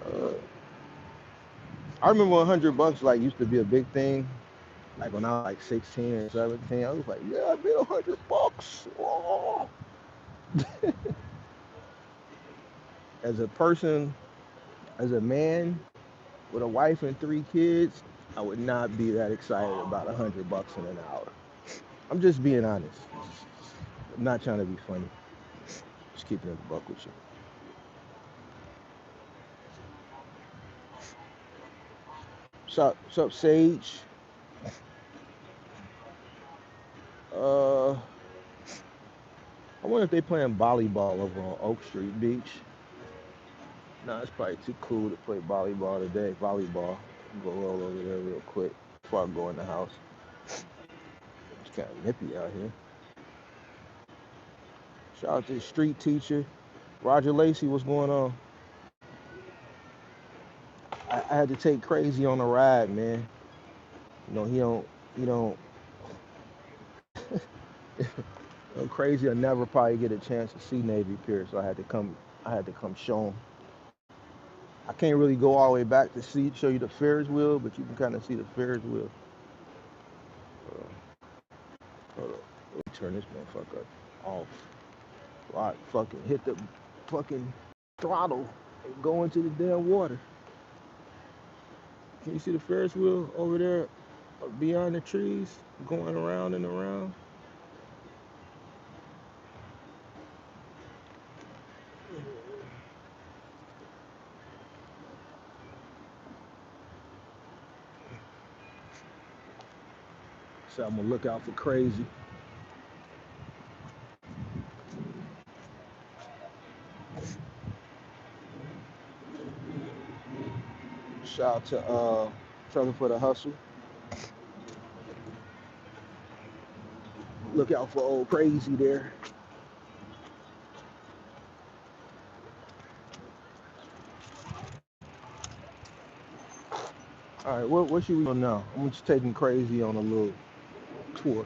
uh, I remember $100 like used to be a big thing. Like when I was like 16 or 17, I was like, yeah, I made $100. Oh. As a person, as a man with a wife and 3 kids, I would not be that excited about $100 in an hour. I'm just being honest. I'm not trying to be funny. Just keeping it a buck with you. What's up, Sage? I wonder if they playing volleyball over on Oak Street Beach. No, it's probably too cool to play volleyball today. Volleyball. Go roll over there real quick before I go in the house. It's kind of nippy out here. Shout out to the street teacher, Roger Lacey. What's going on? I had to take Crazy on a ride, man. You know, he don't. Crazy. I never probably get a chance to see Navy Pier, so I had to come. I had to come show him. I can't really go all the way back to show you the Ferris wheel, but you can kind of see the Ferris wheel. Hold on. Let me turn this motherfucker off. Right, fucking hit the fucking throttle and go into the damn water. Can you see the Ferris wheel over there beyond the trees, going around and around? So I'm gonna look out for Crazy. Shout out to Trevor for the hustle. Look out for old Crazy there. All right, what should we do now? I'm just taking Crazy on a little tour.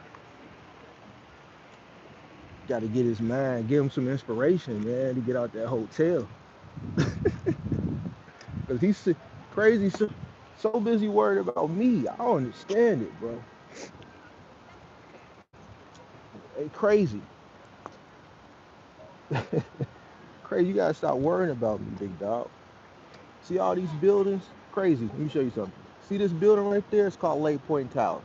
Got to get his mind, give him some inspiration, man, to get out that hotel. Cause he's Crazy, so busy worried about me. I don't understand it, bro. Hey, Crazy. Crazy, you gotta stop worrying about me, big dog. See all these buildings? Crazy. Let me show you something. See this building right there? It's called Lake Point Tower.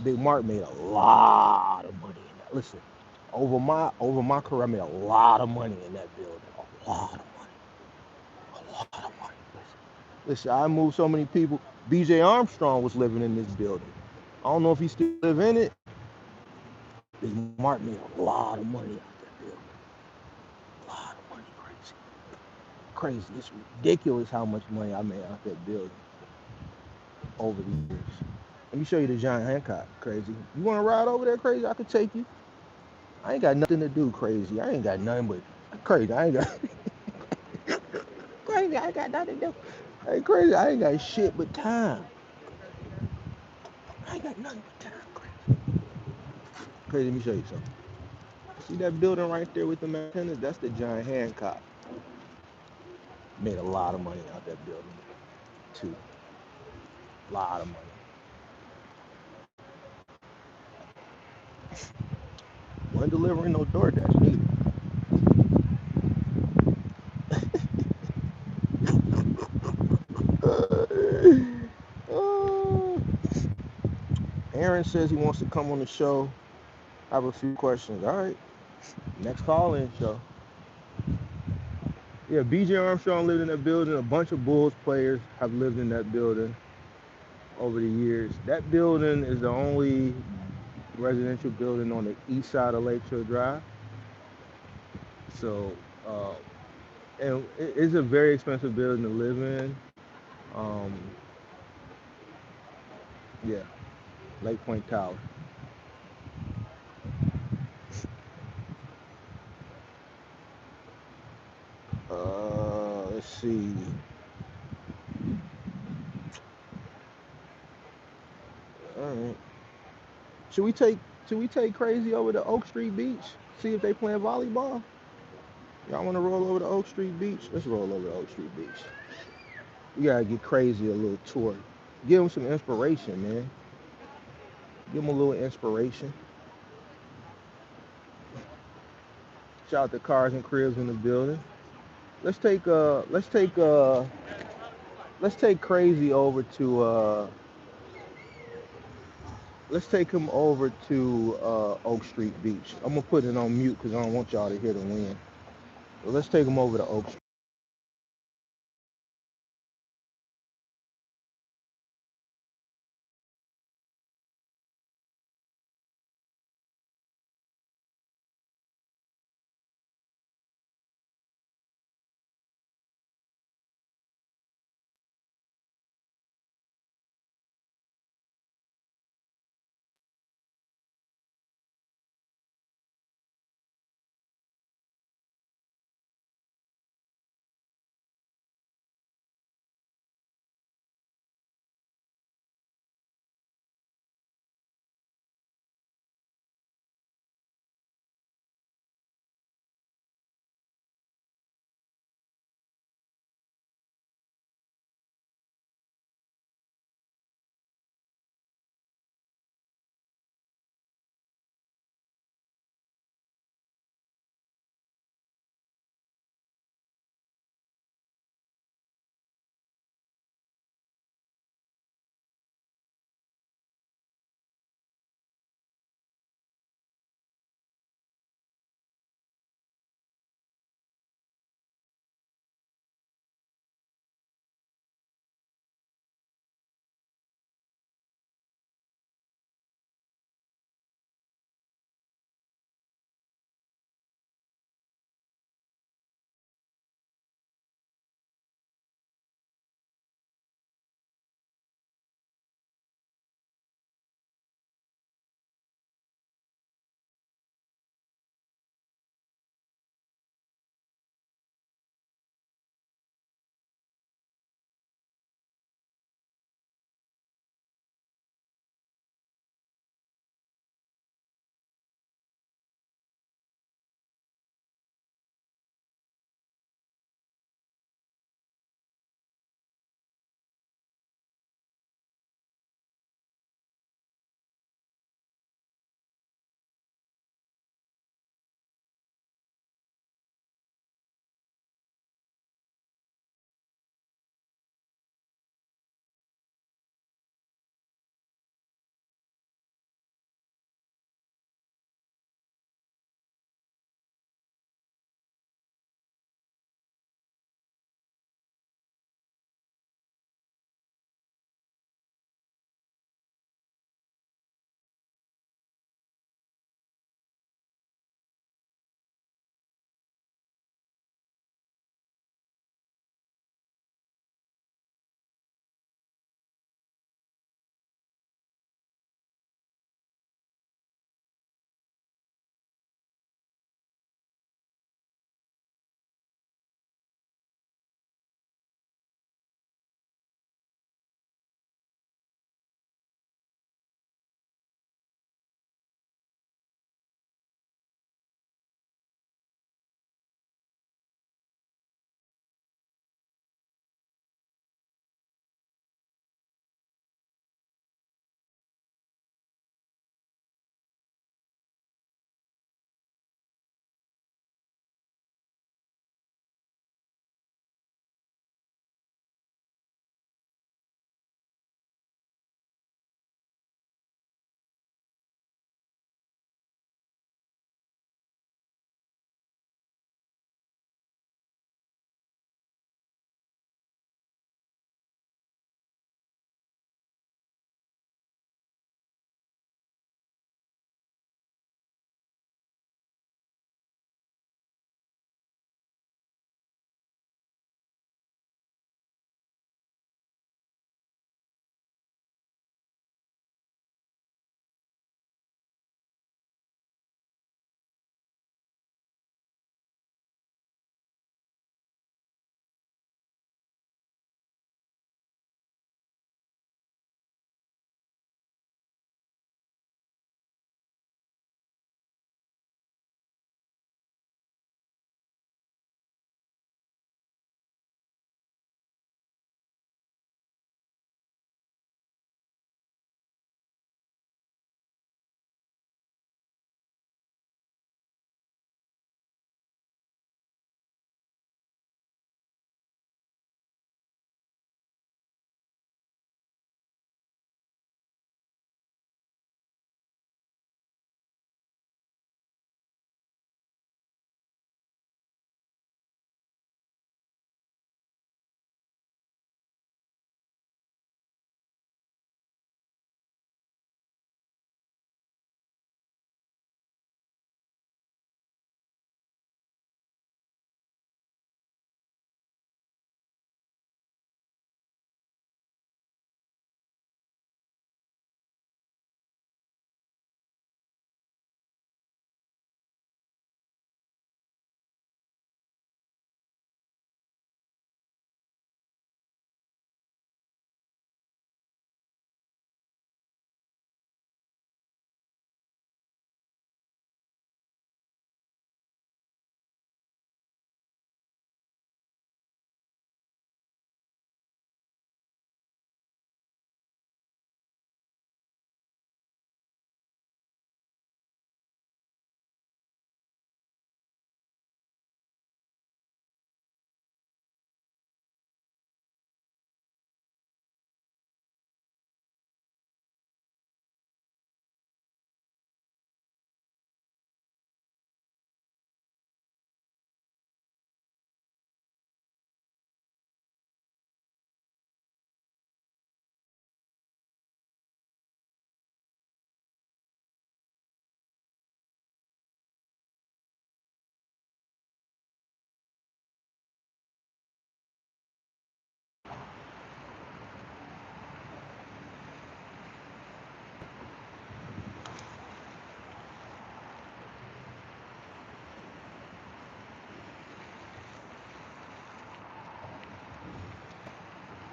Big Mark made a lot of money in that. Listen, over my career, I made a lot of money in that building. A lot of money. A lot of money. Listen, I moved so many people. BJ Armstrong was living in this building. I don't know if he still live in it. Big Mark made a lot of money out that building. A lot of money, crazy. Crazy. It's ridiculous how much money I made out that building over the years. Let me show you the John Hancock, Crazy. You want to ride over there, Crazy? I could take you. I ain't got nothing to do, Crazy. I ain't got nothing but Crazy. I ain't got Crazy. I ain't got nothing to do. Hey, Crazy. I ain't got shit but time. I ain't got nothing but time, Crazy. Crazy. Let me show you something. See that building right there with the antennas? That's the John Hancock. Made a lot of money out that building, too. A lot of money. Wasn't delivering no DoorDash neither. Aaron says he wants to come on the show. I have a few questions. All right. Next call in show. Yeah, BJ Armstrong lived in that building. A bunch of Bulls players have lived in that building over the years. That building is the only residential building on the east side of Lakeshore Drive. So, uh, and it's a very expensive building to live in. Um, yeah, Lake Point Tower. Let's see. All right. Should we take should we take Crazy over to Oak Street Beach? See if they playing volleyball? Y'all want to roll over to Oak Street Beach? Let's roll over to Oak Street Beach. We gotta get Crazy a little tour. Give him some inspiration, man. Give him a little inspiration. Shout out to Cars and Cribs in the building. Let's take let's take Crazy over to let's take him over to Oak Street Beach. I'm gonna put it on mute because I don't want y'all to hear the wind. So let's take him over to Oak Street.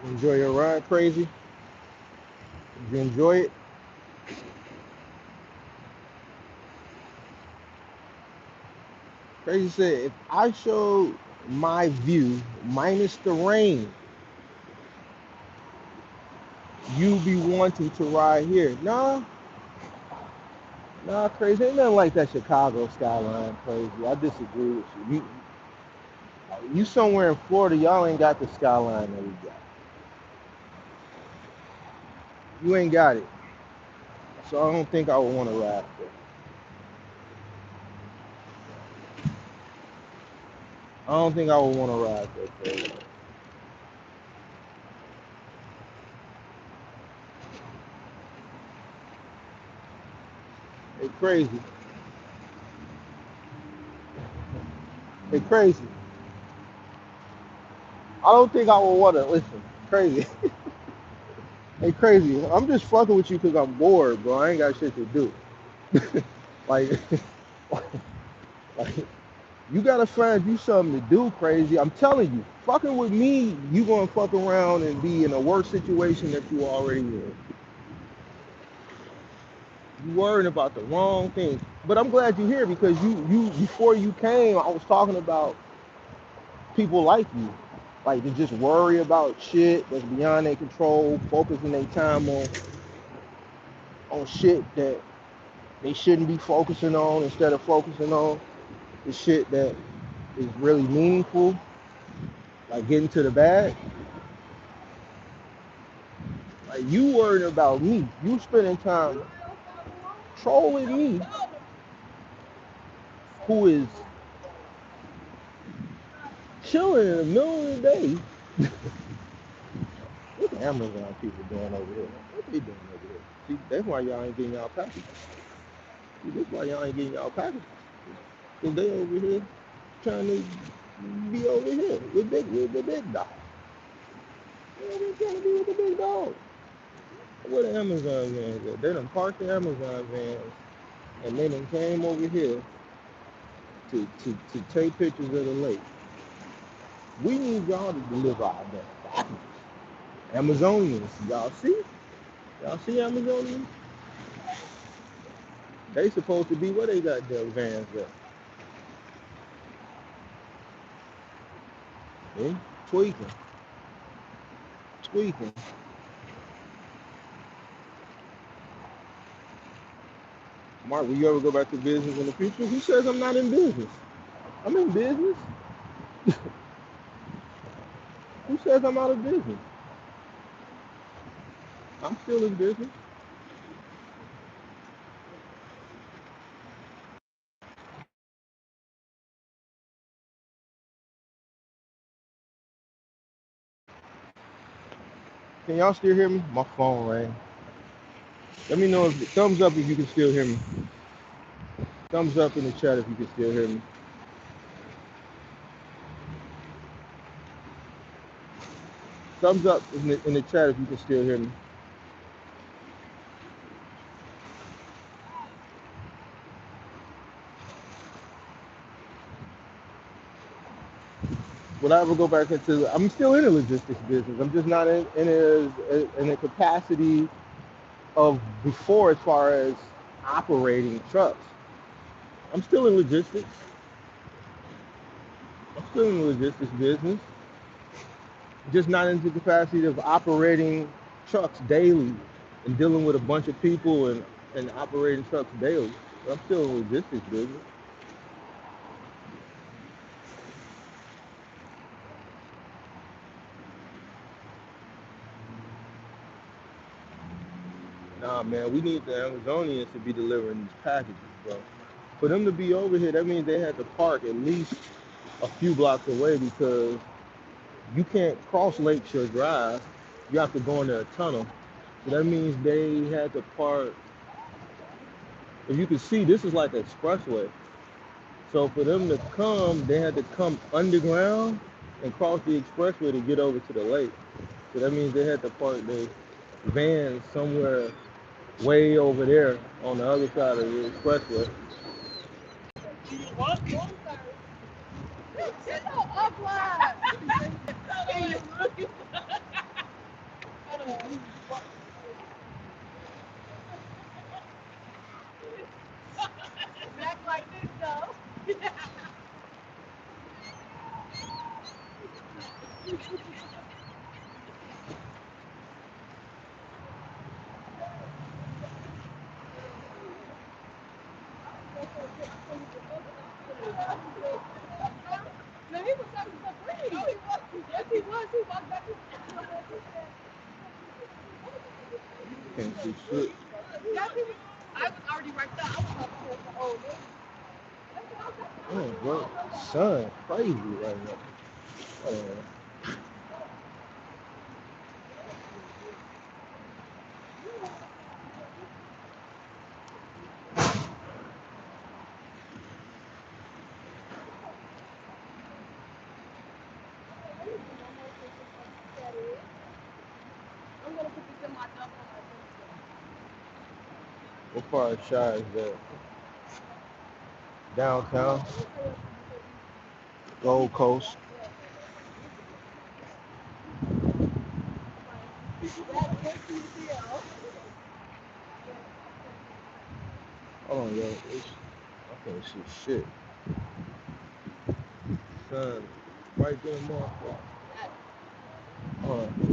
Enjoy your ride, crazy. Did you enjoy it? Crazy said, if I showed my view minus the rain, you be wanting to ride here. Nah, crazy. Ain't nothing like that Chicago skyline, crazy. I disagree with you. You somewhere in Florida, y'all ain't got the skyline that we got. You ain't got it. So I don't think I would want to ride there. I don't think I would want to ride there, crazy. Hey, crazy. Hey, crazy. I don't think I would want to listen. Crazy. Hey, crazy. I'm just fucking with you because I'm bored, bro. I ain't got shit to do. like, like, you gotta find you something to do, crazy. I'm telling you, fucking with me, you gonna fuck around and be in a worse situation that you already in. You worrying about the wrong thing. But I'm glad you're here because you before you came, I was talking about people like you. Like they just worry about shit that's beyond their control, focusing their time on shit that they shouldn't be focusing on instead of focusing on the shit that is really meaningful, like getting to the bag. Like you worried about me. You spending time trolling me, who is chilling in the middle of the day. What the Amazon people doing over here? What they doing over here? See, that's why y'all ain't getting y'all packages. See, that's why y'all ain't getting y'all packages. Cause they over here trying to be over here with the big dog. They trying to be with the big dog. Where the Amazon vans at? They done parked the Amazon vans and they done came over here to take pictures of the lake. We need y'all to deliver our damn packages. Amazonians, y'all see? Y'all see Amazonians? They supposed to be where they got their vans at. See? Tweaking. Tweaking. Mark, will you ever go back to business in the future? Who says I'm not in business? I'm in business. Who says I'm out of business? I'm still in business. Can y'all still hear me? My phone rang. Let me know if thumbs up if you can still hear me. Thumbs up in the chat if you can still hear me. Thumbs up in the chat if you can still hear me. Would I ever go back into? I'm still in the logistics business. I'm just not in a capacity of before as far as operating trucks. I'm still in logistics. I'm still in the logistics business. Just not in the capacity of operating trucks daily and dealing with a bunch of people and operating trucks daily. But I'm still in the logistics business. Nah, man, we need the Amazonians to be delivering these packages, bro. For them to be over here, that means they had to park at least a few blocks away because you can't cross Lakeshore Drive. You have to go into a tunnel. So that means they had to park. If you can see, this is like an expressway. So for them to come, they had to come underground and cross the expressway to get over to the lake. So that means they had to park their vans somewhere way over there on the other side of the expressway. Can't see shit. Man, bro, sun crazy right now. What part of Shy is that? Downtown, Gold Coast. Hold on, yo. I can't see shit. Sun right there, motherfucker. Hold on.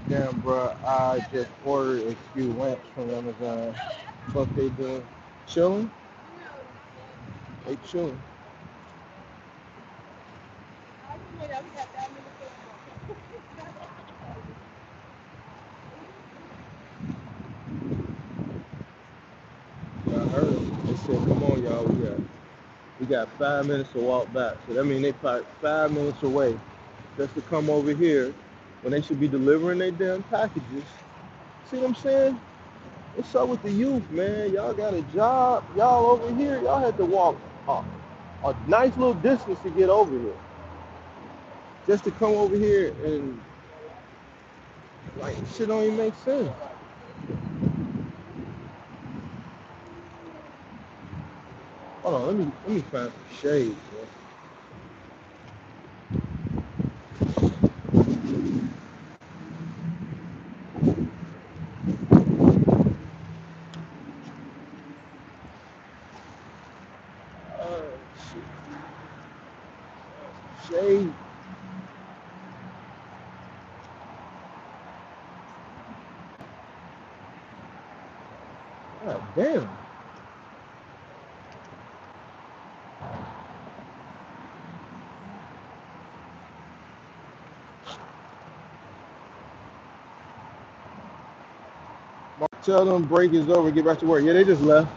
Damn, bro, I just ordered a few lamps from Amazon. Fuck they doing? Chilling? They chilling. I heard. They said, come on, y'all. We got 5 minutes to walk back. So that means they probably 5 minutes away just to come over here when they should be delivering their damn packages. See what I'm saying? What's up with the youth, man? Y'all got a job. Y'all over here, y'all had to walk a nice little distance to get over here. Just to come over here and, like, shit don't even make sense. Hold on, let me find some shades, man. Shade. God damn. Tell them break is over, get back to work. Yeah, they just left.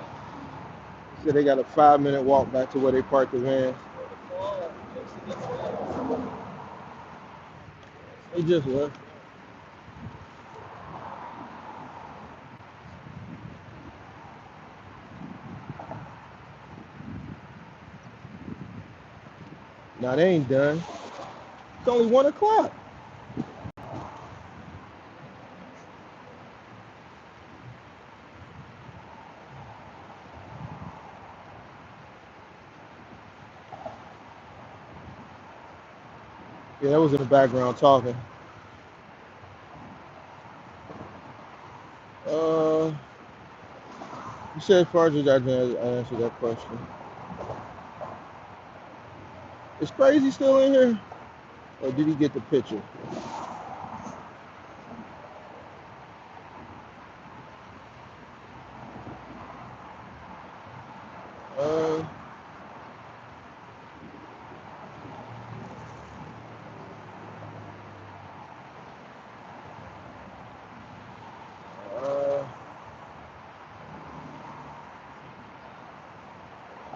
Said they got a 5 minute walk back to where they parked the van. They just left. Nah, they ain't done. It's only 1 o'clock. Yeah, that was in the background talking. You said Farge, I answered that question. Is Crazy still in here? Or did he get the picture? Uh, uh,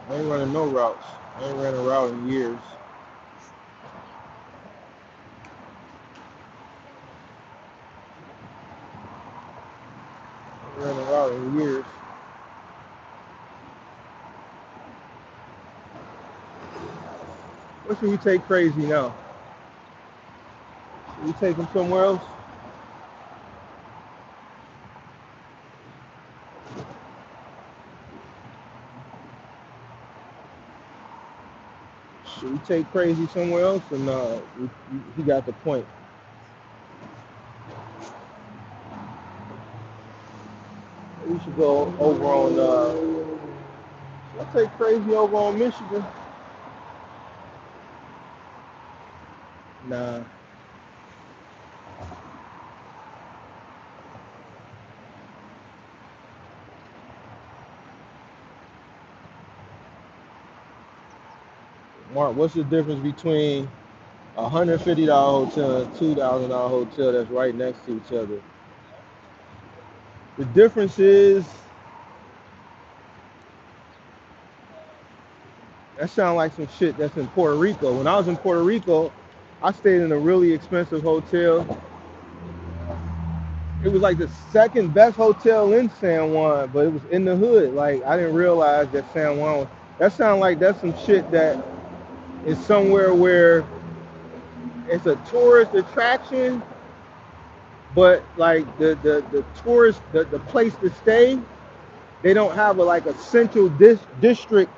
I ain't running no routes. I ain't ran a route in years. I ain't ran a route in years. What should we take Crazy now? Should we take him somewhere else? Should we take crazy somewhere else? And he got the point. We should go over on. I'll take crazy over on Michigan. Nah. Mark, what's the difference between a $150 hotel and a $2,000 hotel that's right next to each other? The difference is that sounds like some shit that's in Puerto Rico. When I was in Puerto Rico, I stayed in a really expensive hotel. It was like the second best hotel in San Juan, but it was in the hood. Like I didn't realize that San Juan was. That sounds like that's some shit that is somewhere where it's a tourist attraction, but like the tourist the place to stay, they don't have like a central district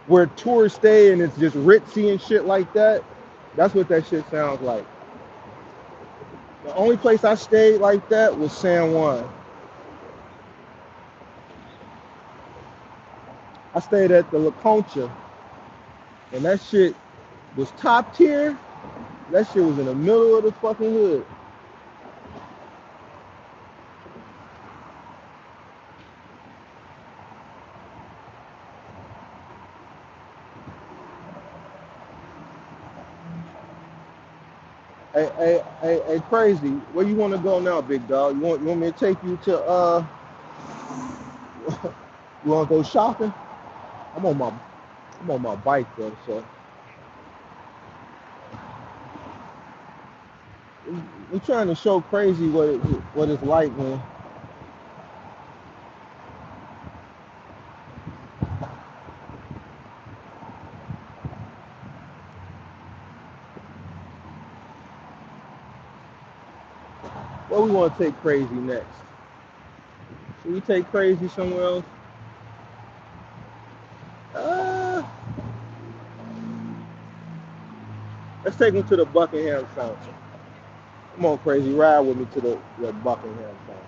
where tourists stay and it's just ritzy and shit like that. That's what that shit sounds like. The only place I stayed like that was San Juan. I stayed at the La Concha, and that shit was top tier. That shit was in the middle of the fucking hood. Hey, crazy. Where you want to go now, big dog? You want me to take you to you want to go shopping? I'm on my I'm on my bike though, so we're trying to show crazy what it's like, man. Where we want to take crazy next? Should we take crazy somewhere else? Uh, let's take him to the Buckingham Fountain. Come on, crazy, ride with me to the Buckingham Fountain.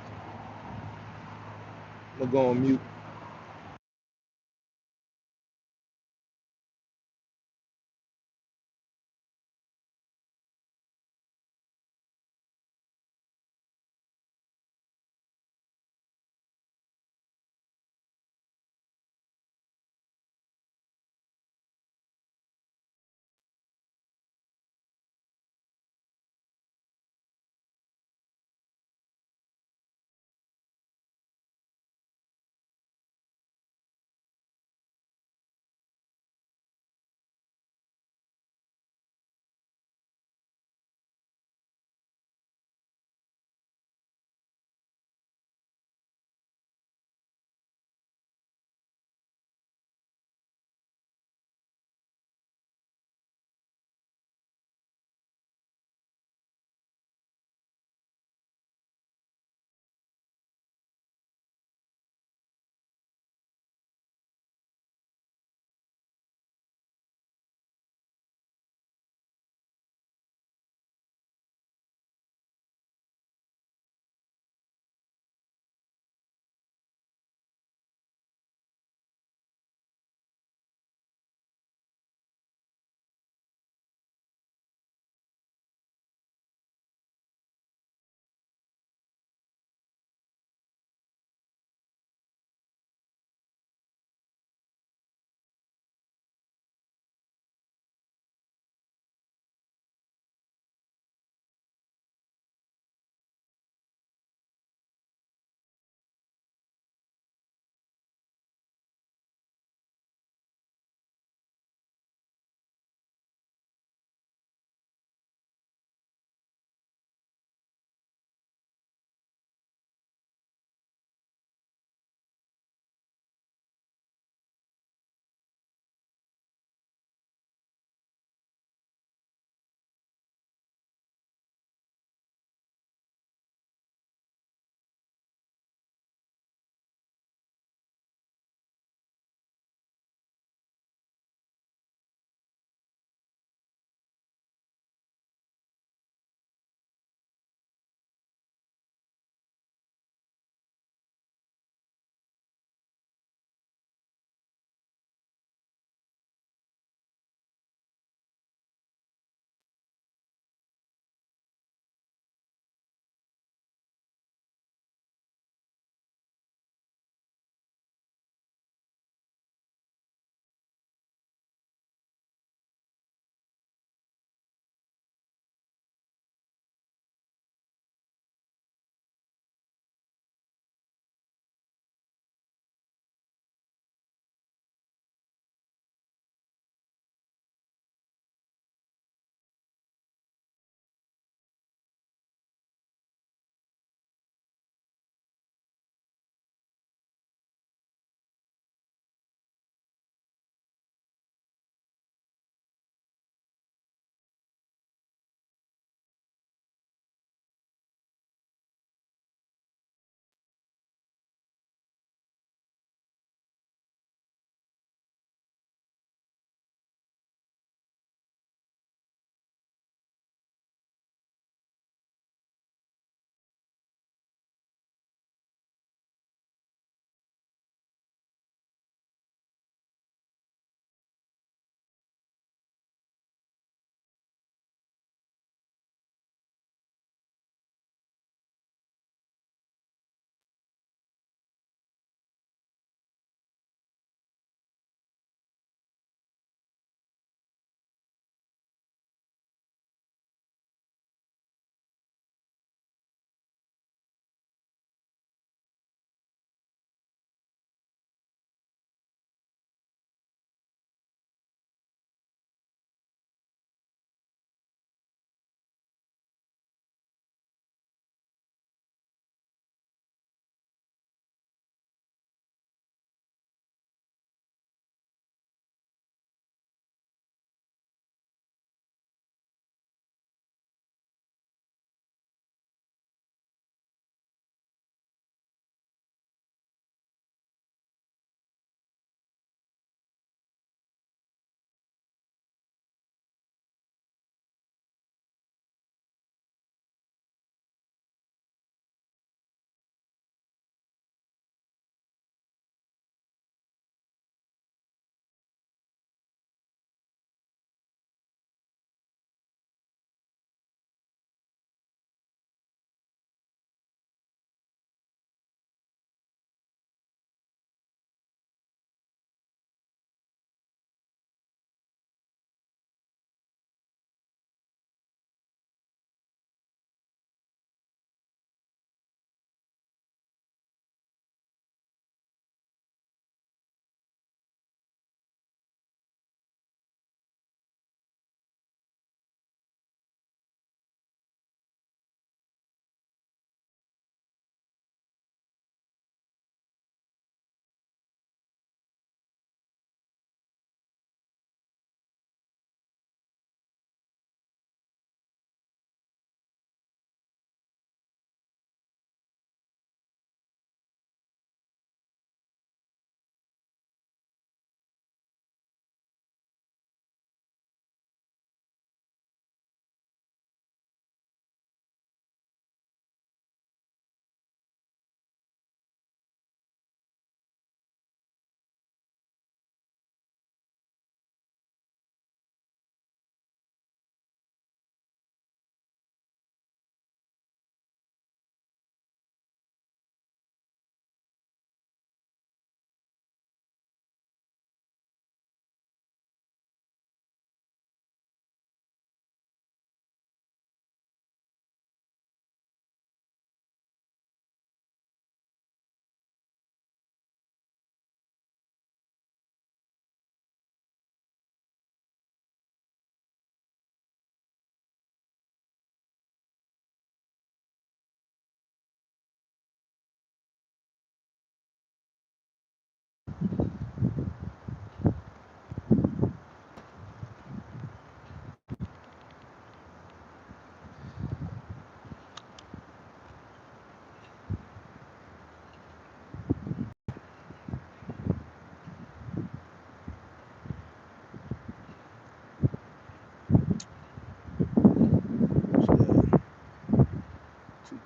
I'm gonna go on mute.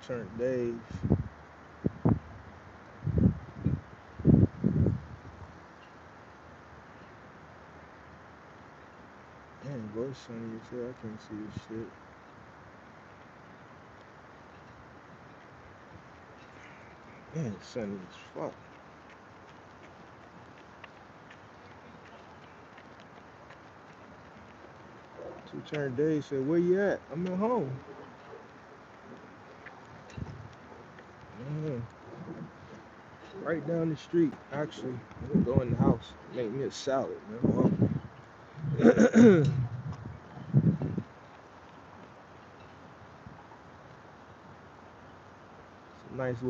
Turn Dave. Man, boy, it's sunny as hell. I can't see this shit. Man, it's sunny as fuck. Two Turn Dave said, where you at? I'm at home. Yeah. Right down the street, actually. I'm gonna go in the house, make me a salad, man. I'm hungry. Some nice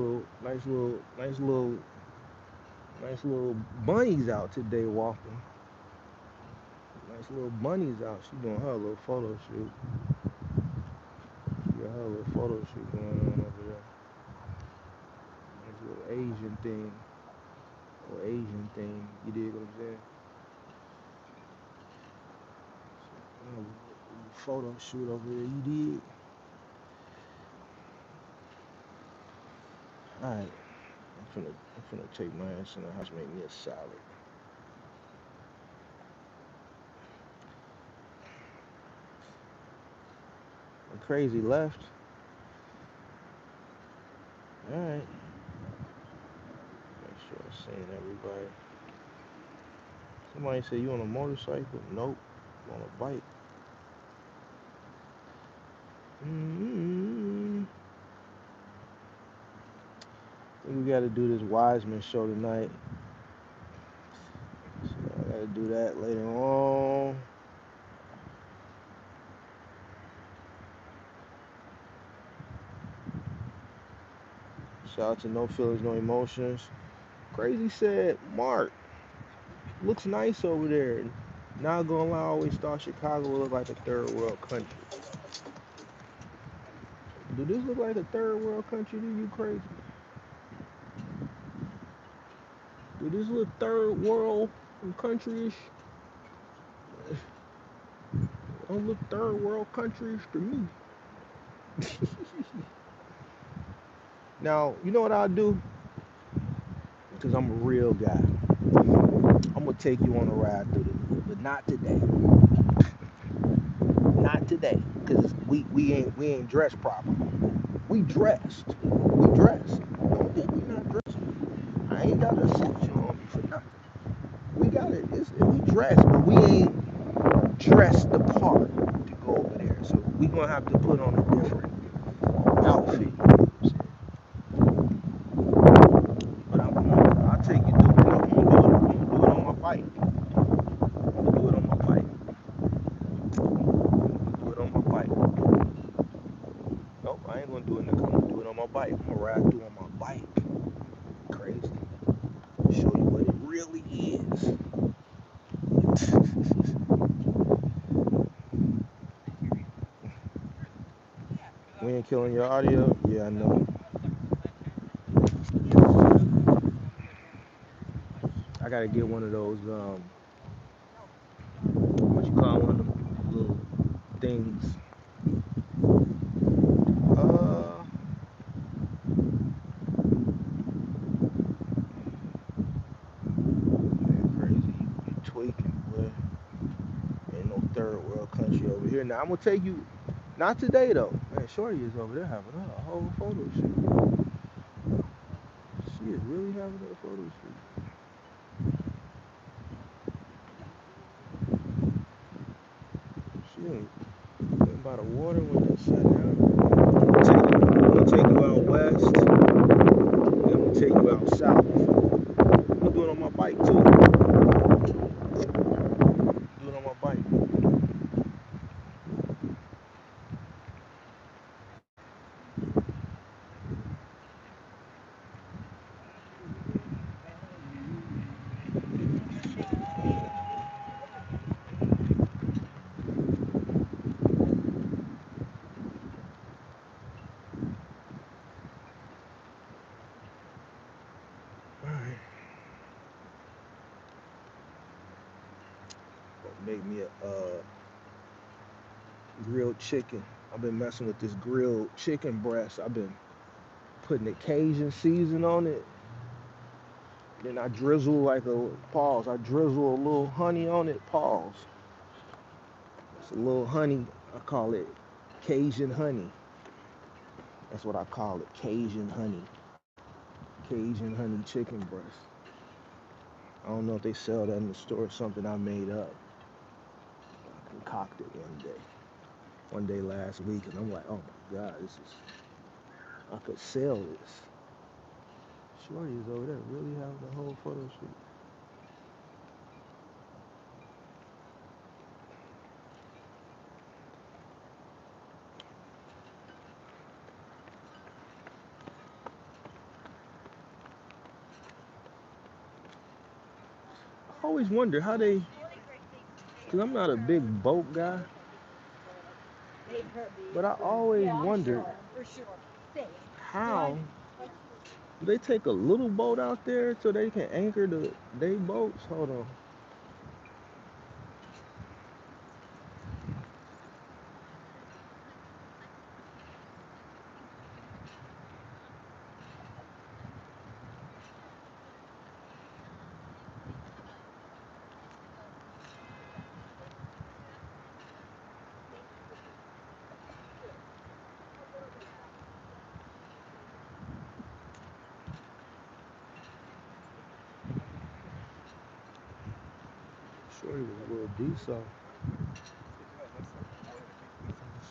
little bunnies out today walking. Nice little bunnies out. She doing her little photo shoot. She got her little photo shoot going on over there. Nice little Asian thing. Little Asian thing. You dig what I'm saying? Photo shoot over there. You dig? Alright. I'm finna take my ass in the house, make me a salad. And Crazy left. Alright. Make sure I'm seeing everybody. Somebody said you on a motorcycle? Nope. I'm on a bike. I think we gotta do this Wiseman show tonight. So I gotta do that later on. Shout out to No Feelings, No Emotions. Crazy said, Mark, looks nice over there. Not gonna lie, I always thought Chicago looked like a third world country. Do this look like a third world country to you, Crazy? Do this look third world country-ish? Don't look third world country-ish to me. Now, you know what I'll do? Because I'm a real guy. I'm gonna take you on a ride through the hood, but not today. Not today, because we ain't dressed properly. We dressed. We dressed. Don't think we not dressed. I ain't got a section on me for nothing. We got it. We dressed, but we ain't dressed the part to go over there. So we gonna have to put on a different outfit. But I'll take you through it. I'm gonna do it on my bike. I'm gonna do it on my bike. Do it on my bike. Nope, I ain't gonna do it in the car. I'm gonna do it on my bike. I'm gonna ride through on my bike. Crazy. Show you what it really is. We ain't killing your audio? Yeah, I know. I gotta get one of those, what you call one of them little things. Man, crazy. You tweaking, boy. Ain't no third world country over here. Now, I'm gonna take you, not today, though. Man, Shorty is over there having a whole photo shoot. She is really having a photo shoot. She ain't by the water when they sat down. I'm gonna take you out west. I'm gonna take you out south. I'm gonna do it on my bike too. Do it on my bike. Alright. Gonna make me a grilled chicken. I've been messing with this grilled chicken breast. I've been putting the Cajun season on it. Then I drizzle like a pause. I drizzle a little honey on it. Pause. It's a little honey. I call it Cajun honey. That's what I call it. Cajun honey. Cajun honey chicken breast. I don't know if they sell that in the store. Something I made up. I concocted one day last week, and I'm like, oh my god, this is. I could sell this. Shorty is over there really having the whole photo shoot. I always wonder how they, because I'm not a big boat guy, but I always wonder how do they take a little boat out there so they can anchor they boats. Hold on. Shorty was a little diesel.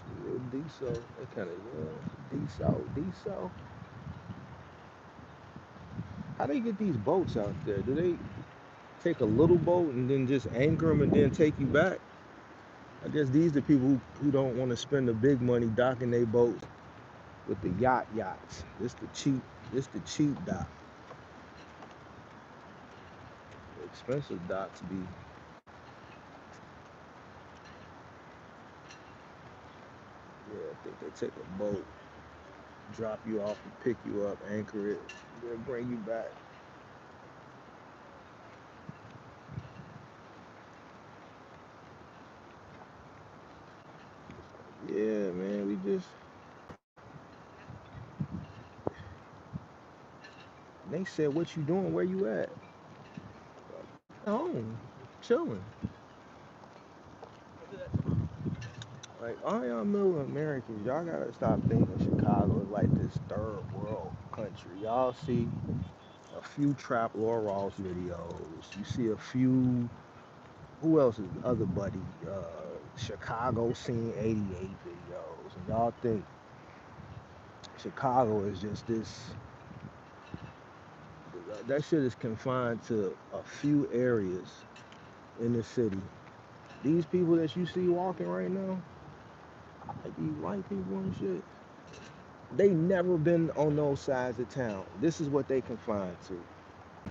A little diesel. They kind of diesel. How they get these boats out there? Do they take a little boat and then just anchor them and then take you back? I guess these are people who don't want to spend the big money docking their boats with the yachts. This the cheap dock. The expensive docks be, yeah, I think they take a boat, drop you off and pick you up, anchor it, then bring you back. Yeah, man, they said, what you doing? Where you at? Home, chilling. Like, all y'all middle Americans, y'all gotta stop thinking Chicago is like this third world country. Y'all see a few Trap Law Ross videos. You see a few, who else is the other buddy? Chicago Scene 88 videos. And y'all think Chicago is just this, that shit is confined to a few areas in the city. These people that you see walking right now, like these white people and shit, they never been on those sides of town. This is what they confined to.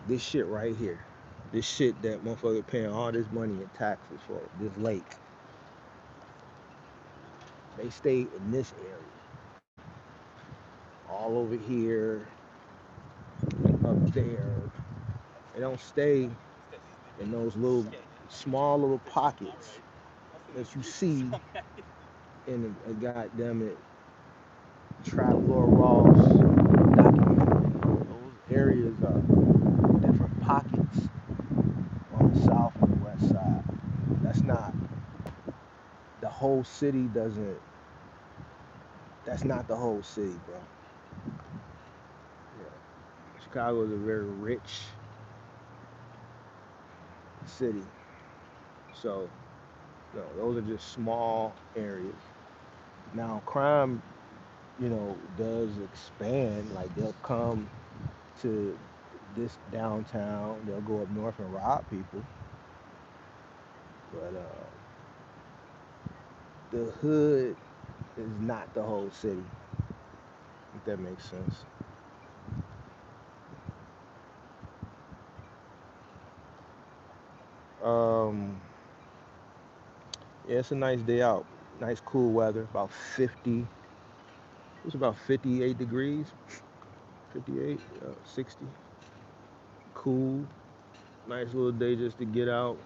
This shit right here. This shit that motherfucker paying all this money in taxes for. This lake. They stay in this area. All over here, up there. They don't stay in those little small little pockets that you see in a goddamn it Trap Lord Ross documentary. Those areas are different pockets on the south and the west side. That's not the whole city. Doesn't That's not the whole city, bro. Yeah. Chicago is a very rich city, so no, those are just small areas. Now, crime, does expand. Like they'll come to this downtown, they'll go up north and rob people, but the hood is not the whole city. If that makes sense. Um, yeah, it's a nice day out. Nice cool weather. About 50. It was about 58 degrees. 58, 60. Cool. Nice little day just to get out,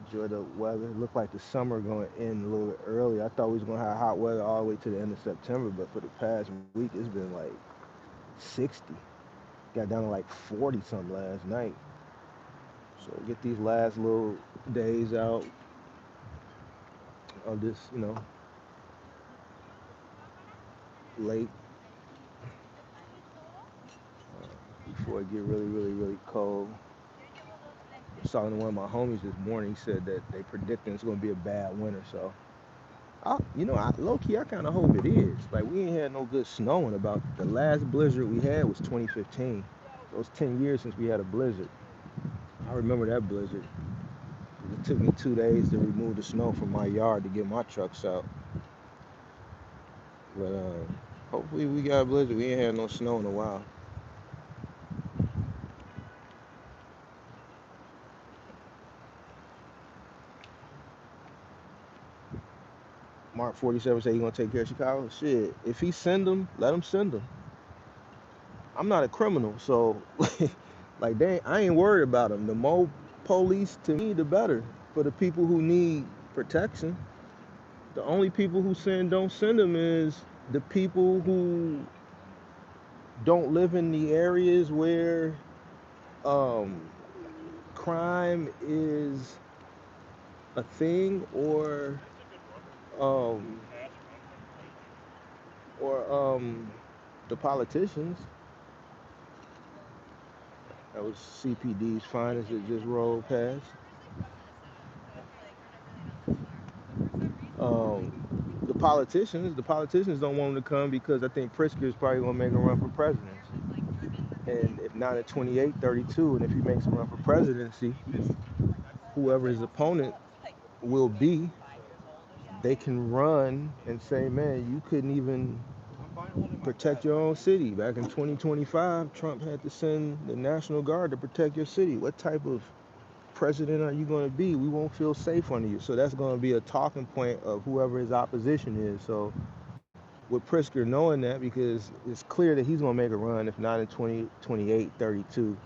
Enjoy the weather. It looked like the summer going to end a little bit early. I thought we was going to have hot weather all the way to the end of September, but for the past week, it's been like 60. Got down to like 40 something last night. So get these last little days out of this, late before it get really, really, really cold. I was talking to one of my homies this morning. He said that they predicting it's going to be a bad winter. So, low key, I kind of hope it is. Like, we ain't had no good snow in about the last blizzard we had was 2015. So it's 10 years since we had a blizzard. I remember that blizzard. It took me 2 days to remove the snow from my yard to get my trucks out. But hopefully we got a blizzard. We ain't had no snow in a while. Mark 47 say he gonna take care of Chicago. Shit, if he send them, let him send them. I'm not a criminal, so like I ain't worried about them. The more police to me, the better for the people who need protection. The only people who don't send them is the people who don't live in the areas where um, crime is a thing, um, or the politicians. That was CPD's finest that just rolled past. Um, the politicians don't want him to come because I think Pritzker is probably going to make a run for president. And if not at 28, 32, and if he makes a run for presidency, whoever his opponent will be, they can run and say, man, you couldn't even protect your own city. Back in 2025, Trump had to send the National Guard to protect your city. What type of president are you going to be? We won't feel safe under you. So that's going to be a talking point of whoever his opposition is. So with Pritzker knowing that, because it's clear that he's going to make a run, if not in 2028, 32,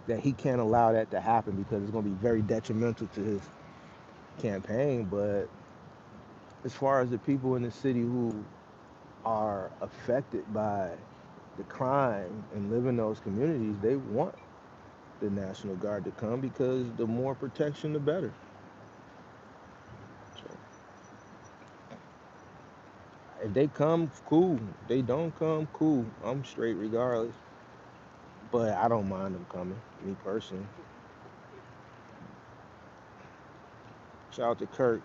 that he can't allow that to happen because it's going to be very detrimental to his campaign. But as far as the people in the city who are affected by the crime and live in those communities, they want the National Guard to come because the more protection, the better. So if they come, cool. If they don't come, cool. I'm straight regardless. But I don't mind them coming, me personally. Shout out to Kirk.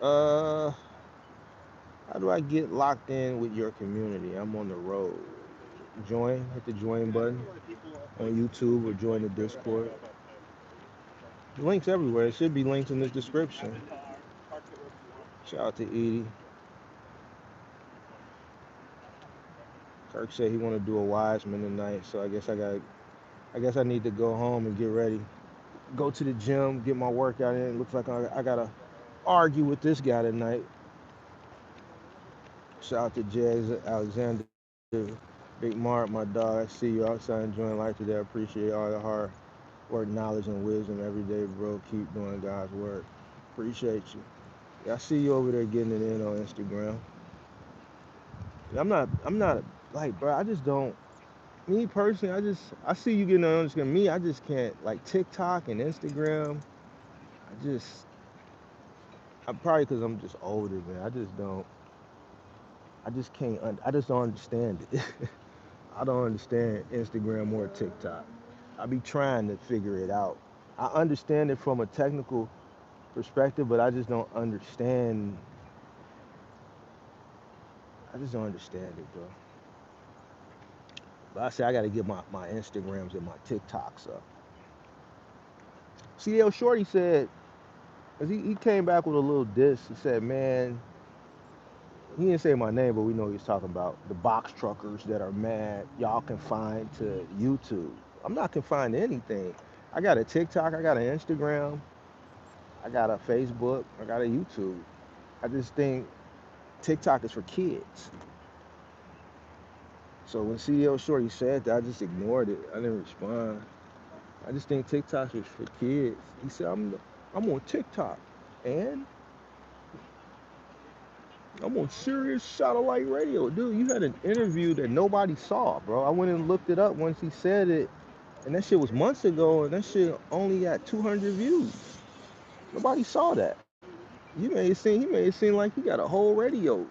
Uh, how do I get locked in with your community? I'm on the road. Join, hit the join button on YouTube or join the Discord. The links everywhere. It should be links in the description. Shout out to Edie. Kirk said he want to do a Wiseman tonight, so I guess I need to go home and get ready. Go to the gym, get my workout in. It looks like I gotta argue with this guy tonight. Shout out to Jags Alexander, Big Mark, my dog. I see you outside enjoying life today. I appreciate all the hard work, knowledge, and wisdom every day, bro. Keep doing God's work. Appreciate you. Yeah, I see you over there getting it in on Instagram. I'm not like, bro. I just don't. Me personally, I see you getting on Instagram. Me, I just can't like TikTok and Instagram. I just, I'm probably because I'm just older, man. I just don't. I just can't. I just don't understand it. I don't understand Instagram or TikTok. I be trying to figure it out. I understand it from a technical perspective, but I just don't understand. I just don't understand it, bro. But I say I got to get my Instagrams and my TikToks up. CL Shorty said, cause he came back with a little diss. He said, man, he didn't say my name, but we know what he's talking about. The box truckers that are mad, y'all confined to YouTube. I'm not confined to anything. I got a TikTok, I got an Instagram, I got a Facebook, I got a YouTube. I just think TikTok is for kids. So when CEO Shorty said that, I just ignored it. I didn't respond. I just think TikTok is for kids. He said, I'm on TikTok and I'm on Sirius Satellite Radio. Dude, you had an interview that nobody saw, bro. I went and looked it up once he said it, and that shit was months ago, and that shit only got 200 views. Nobody saw that. He made it seem like he got a whole radio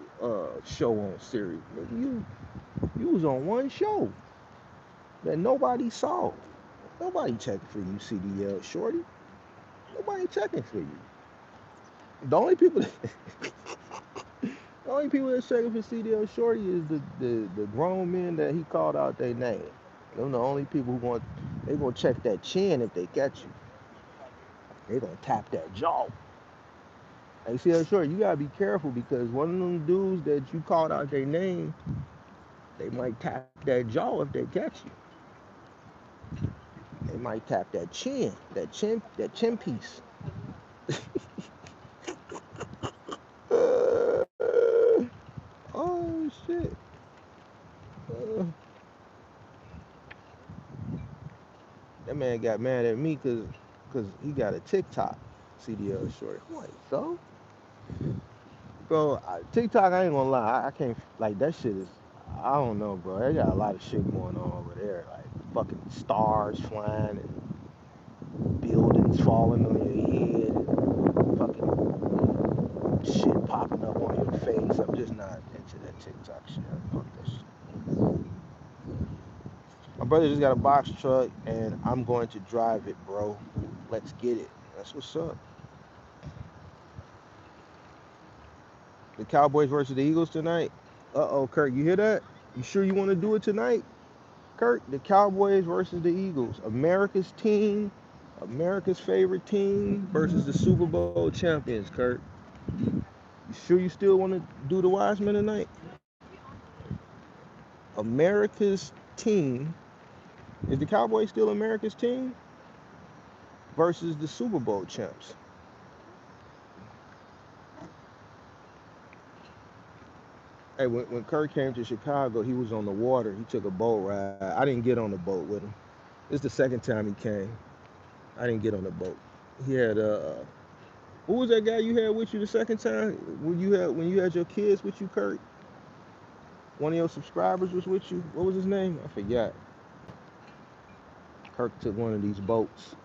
show on Sirius. Nigga, you was on one show that nobody saw. Nobody checking for you, CDL Shorty. Nobody checking for you. The only people that, the only people that's checking for CDL Shorty is the grown men that he called out their name. Them the only people who they gonna check that chin if they catch you. They gonna tap that jaw. Hey, CDL Shorty, you gotta be careful because one of them dudes that you called out their name, they might tap that jaw if they catch you. They might tap that chin piece. Oh shit. Uh, that man got mad at me cause he got a TikTok CDL short. I'm like, so? Bro, TikTok, I ain't gonna lie, I can't, like, that shit is, I don't know, bro. They got a lot of shit going on over there. Like, fucking stars flying and buildings falling on your head and fucking shit popping up on your face. I'm just not into that TikTok shit. Fuck that shit. My brother just got a box truck and I'm going to drive it, bro. Let's get it. That's what's up. The Cowboys versus the Eagles tonight. Uh-oh, Kurt, you hear that? You sure you want to do it tonight? Kurt, the Cowboys versus the Eagles. America's team, America's favorite team versus the Super Bowl champions, Kurt. You sure you still want to do the Wiseman tonight? America's team. Is the Cowboys still America's team? Versus the Super Bowl champs. Hey, when Kurt came to Chicago, he was on the water. He took a boat ride. I didn't get on the boat with him. This is the second time he came. I didn't get on the boat. He had who was that guy you had with you the second time? When you had your kids with you, Kurt? One of your subscribers was with you. What was his name? I forgot. Kirk took one of these boats.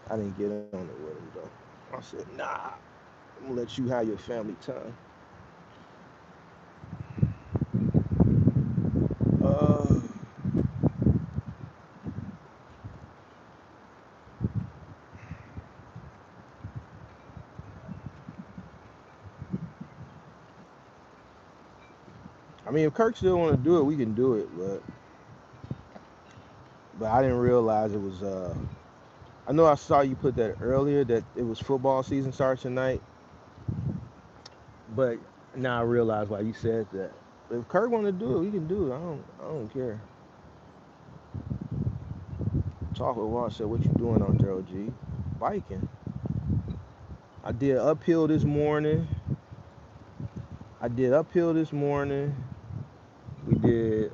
I didn't get on it with him though. I said, nah, I'm gonna let you have your family time. Uh, I mean, if Kirk still want to do it, we can do it. But I didn't realize it was. I know I saw you put that earlier that it was football season starts tonight. But now I realize why you said that. If Kirk want to do it, we can do it. I don't care. Talk with Ross said, "What you doing out there, OG? Biking. I did uphill this morning. I did uphill this morning. We did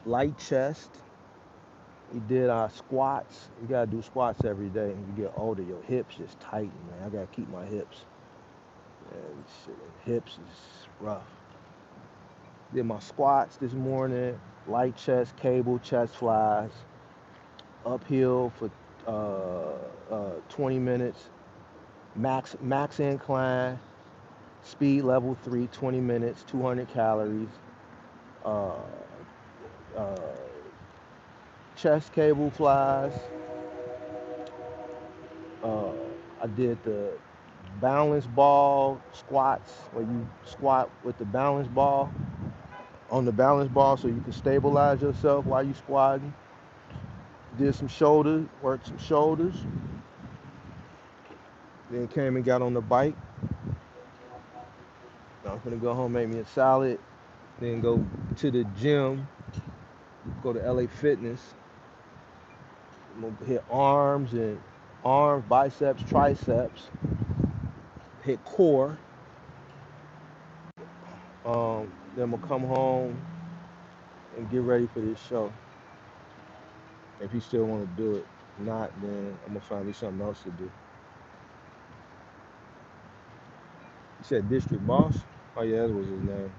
light chest. We did our squats. You gotta do squats every day. When you get older, your hips just tighten, man. I gotta keep my hips. And shit, hips is rough. Did my squats this morning. Light chest, cable, chest flies. Uphill for 20 minutes. Max incline. Speed level 3, 20 minutes, 200 calories. Uh, uh, chest cable flies. Uh, I did the balance ball squats where you squat with the balance ball on the balance ball so you can stabilize yourself while you squatting. Did some shoulders, worked some shoulders. Then came and got on the bike. Now I'm gonna go home, make me a salad. Then go to the gym, go to LA Fitness. I'm gonna hit arms, biceps, triceps. Hit core. Then I'm gonna come home and get ready for this show. If you still want to do it, not, then I'm gonna find me something else to do. You said District Boss? Oh yeah, that was his name.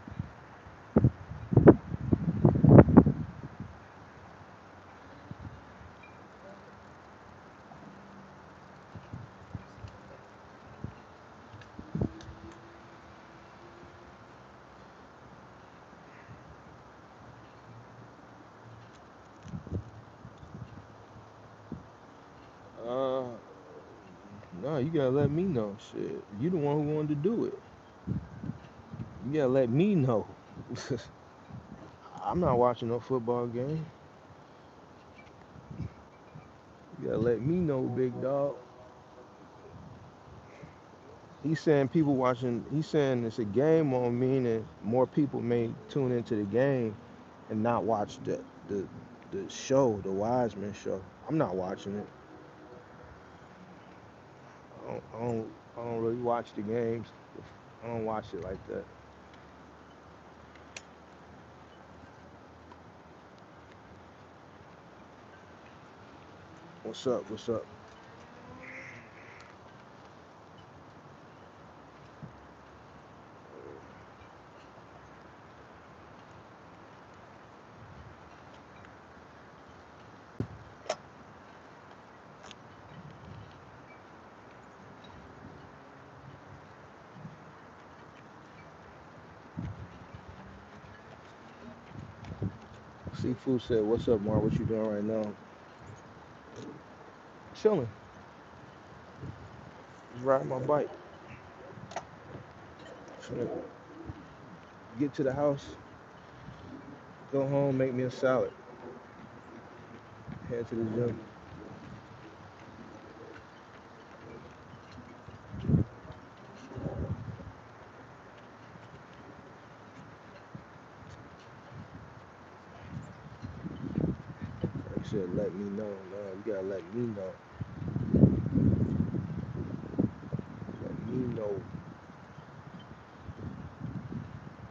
Uh, no, you gotta let me know. Shit, you the one who wanted to do it. You gotta let me know. I'm not watching no football game. You gotta let me know, big dog. He's saying people watching. He's saying it's a game on, meaning more people may tune into the game and not watch the the show, the Wiseman show. I'm not watching it. I don't, I don't, I don't really watch the games. I don't watch it like that. What's up? What's up? Seafood said, "What's up, Mar? What you doing right now?" Chilling. Just riding my bike. Trying to get to the house, go home, make me a salad, head to the gym. Like I said, let me know. No, you gotta let me know. Let me know.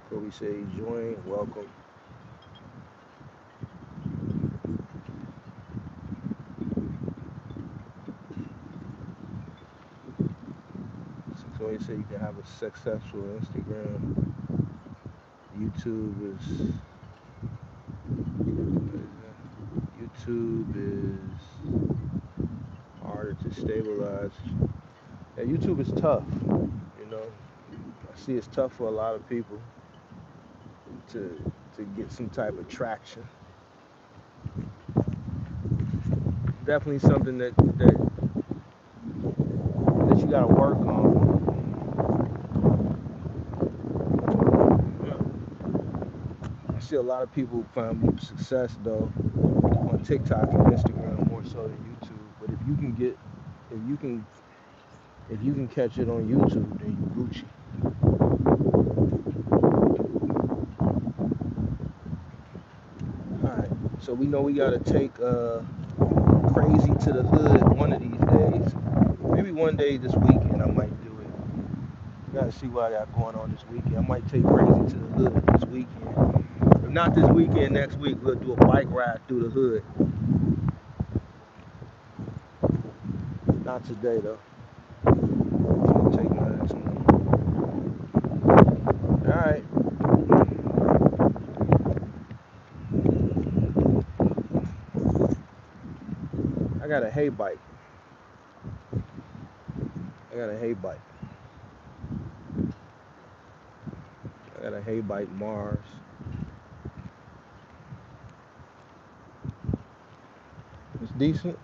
Kobe say, join, welcome. So he said you can have a successful Instagram. YouTube is YouTube is harder to stabilize. Yeah, YouTube is tough. You know, I see it's tough for a lot of people to get some type of traction. Definitely something that you got to work on. Yeah. I see a lot of people find success though on TikTok and Instagram more so than YouTube. But if you can, if you can catch it on YouTube, then you Gucci. All right. So we know we gotta take crazy to the hood one of these days. Maybe one day this weekend I might do it. Gotta see what I got going on this weekend. I might take crazy to the hood this weekend. If not this weekend, next week we'll do a bike ride through the hood. Not today though. I'll take my ass home. All right. I got a hay bike. I got a hay bike. I got a hay bike Mars. It's decent.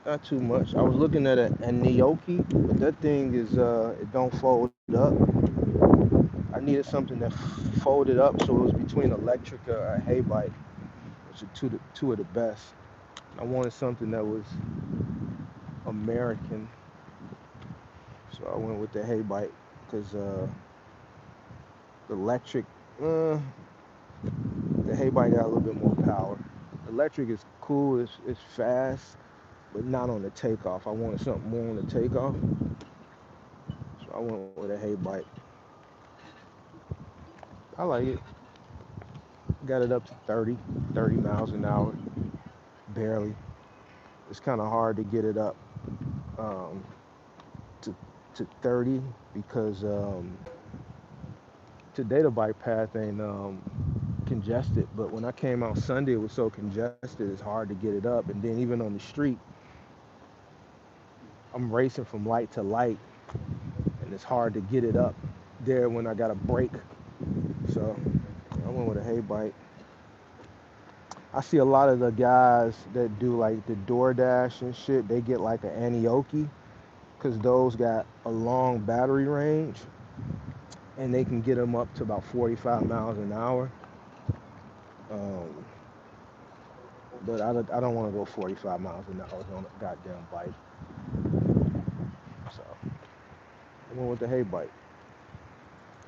Not too much. I was looking at a Nioki, but that thing is it don't fold up. I needed something that folded up so it was between electric or a hay bike, which are two of the best. I wanted something that was American, so I went with the hay bike because the electric, the hay bike got a little bit more power. The electric is cool, it's fast, but not on the takeoff. I wanted something more on the takeoff, so I went with a hay bike. I like it. Got it up to 30 miles an hour, barely. it's kind of hard to get it up um, to, to 30 because today the bike path ain't congested. But when I came out Sunday, it was so congested, it's hard to get it up. And then even on the street, I'm racing from light to light, and it's hard to get it up there when I got a brake. So I went with a hay bike. I see a lot of the guys that do like the DoorDash and shit, they get like an Anioki because those got a long battery range and they can get them up to about 45 miles an hour. Um, but I don't want to go 45 miles an hour on a goddamn bike. So I went with the hay bike.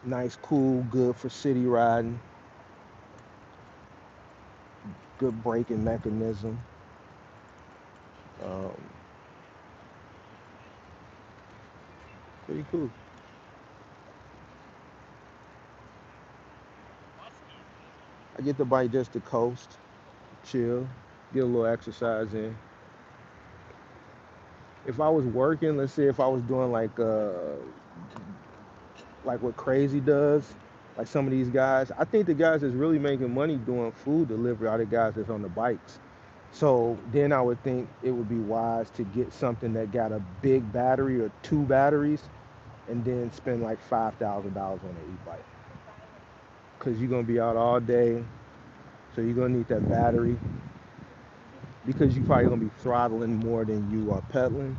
Nice, cool, good for city riding, good braking mechanism. Um, Pretty cool. I get the bike just to coast, chill, get a little exercise in. If I was working, let's say if I was doing like what Crazy does, like some of these guys, I think the guys that's really making money doing food delivery are the guys that's on the bikes. So then I would think it would be wise to get something that got a big battery or two batteries and then spend like $5,000 on an e-bike. Because you're going to be out all day. So you're going to need that battery because you're probably going to be throttling more than you are pedaling.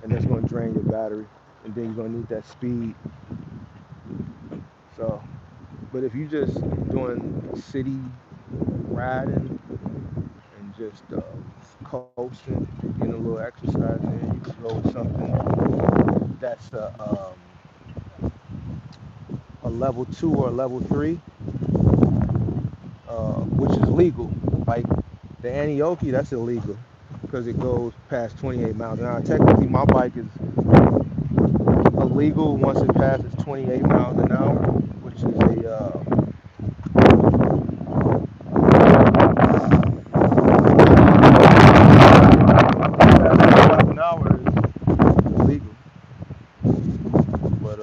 And that's going to drain your battery. And then you're going to need that speed. So, but if you just doing city riding and just coasting, getting a little exercise in, you can go with something that's a level 2 or a level 3, which is legal. Like the Anioki, that's illegal because it goes past 28 miles an hour. Technically, my bike is illegal once it passes 28 miles an hour, which is a 28 miles an hour is illegal. But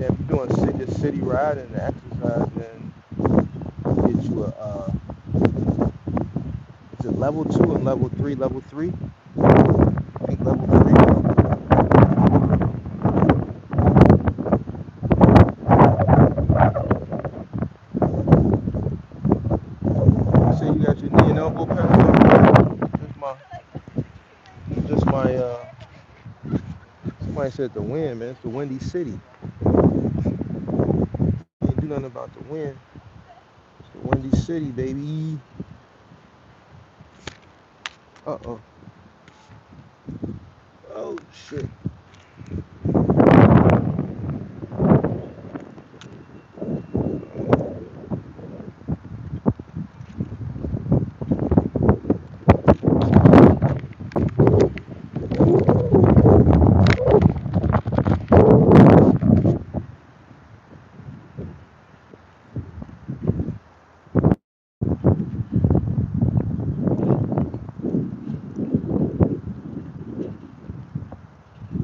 yeah, if you're doing just city riding and exercise, then get you a is it level 2 and level 3? Level 3, I think level 3. So you got your knee and elbow pads on. Just my somebody said the wind, man. It's the windy city. Can't do nothing about the wind. It's the windy city, baby. Uh-oh. Oh shit.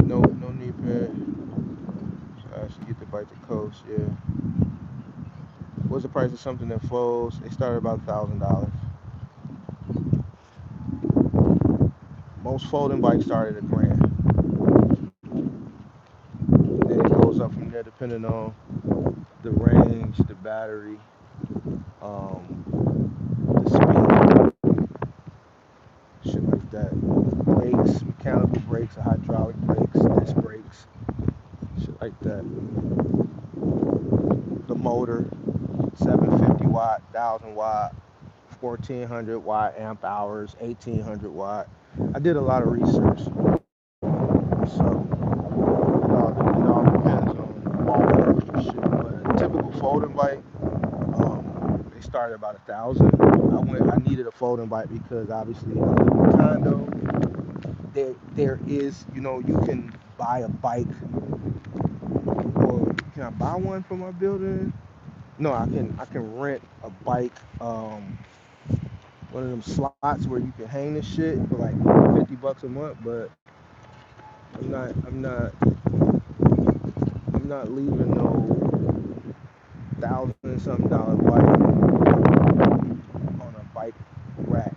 No knee pad. So I should get the bike to coast, yeah. What's the price of something that folds? They started about $1,000. Most folding bikes start at $1,000. Then it goes up from there depending on the range, the battery, the speed, shit like that. Brakes, mechanical brakes, or hydraulic brakes, disc brakes, shit like that. The motor, 750 watt, 1000 watt, 1400 watt amp hours, 1800 watt. I did a lot of research, so it all depends on all that shit. But a typical folding bike, they start at about 1,000. I needed a folding bike because obviously I live in a condo. There is, you can buy a bike, or can I buy one for my building? No, I can rent a bike. one of them slots where you can hang this shit for like $50 a month. But I'm not leaving no thousand and something dollar bike on a bike rack.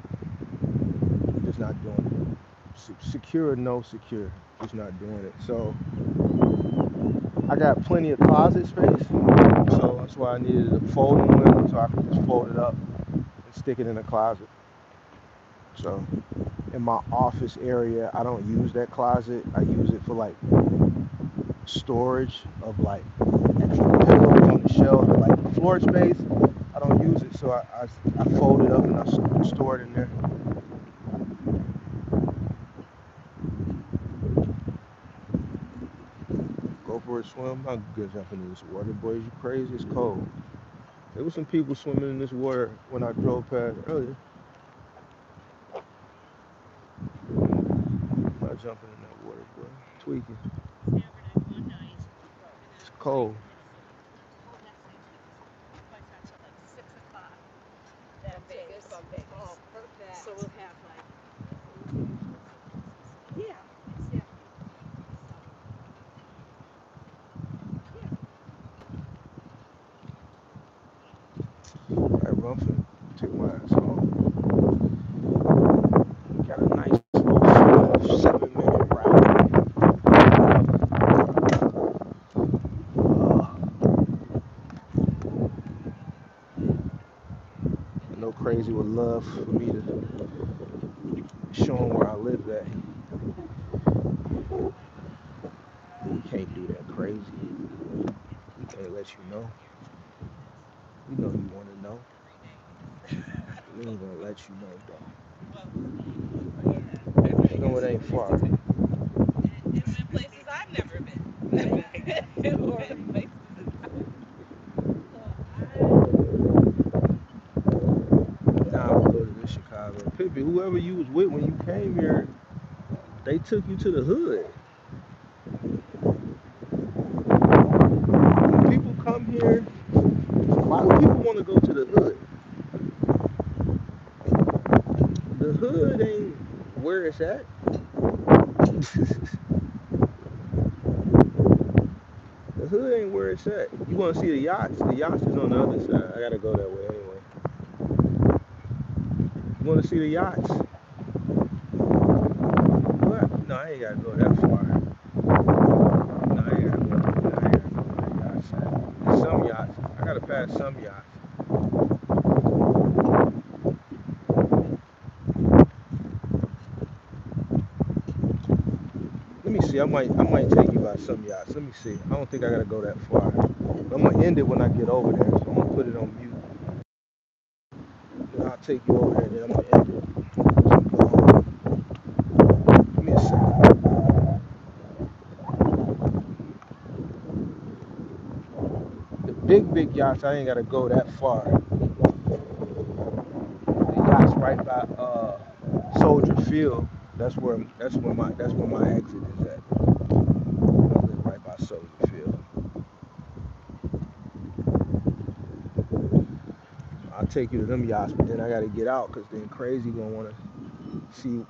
Just not doing it. Secure or no secure, just not doing it. So I got plenty of closet space, so that's why I needed a folding one so I could just fold it up and stick it in the closet. So in my office area, I don't use that closet. I use it for like storage of like extra pillows on the shelf, or like floor space. I don't use it, so I fold it up and I store it in there. Go for a swim. I'm good jumping in this water, boys. You crazy? It's cold. There was some people swimming in this water when I drove past earlier. I'm not jumping in that water, boy. Tweaking. It's cold. All right, bro, I'm finna take my ass home. Got a nice little 7-minute ride. I know Crazy would love for me to show him where I live at. We can't do that, Crazy. We can't let you know. We know you want to know. We ain't gonna let you know, though. You know it ain't far. Nah, we'll go to this Chicago. Pippi, whoever you was with when you came here, they took you to the hood. When people come here, why do people want to go to the hood? The hood ain't where it's at. The hood ain't where it's at. You want to see the yachts? The yachts is on the other side. I gotta go that way anyway. You want to see the yachts? What? No, I ain't gotta go that far. No, I ain't gotta go. No, I ain't gotta go where the yachts at. There's some yachts. I gotta pass some yachts. Let me see. I might take you by some yachts. Let me see. I don't think I gotta go that far. But I'm gonna end it when I get over there. So I'm gonna put it on mute. Then I'll take you over there. Then I'm gonna end it. Give me a second. The big yachts, I ain't gotta go that far. The yachts right by Soldier Field. That's where my exit is at. I live right by Soldier Field. I'll take you to them yachts, but then I gotta get out because then Crazy gonna wanna see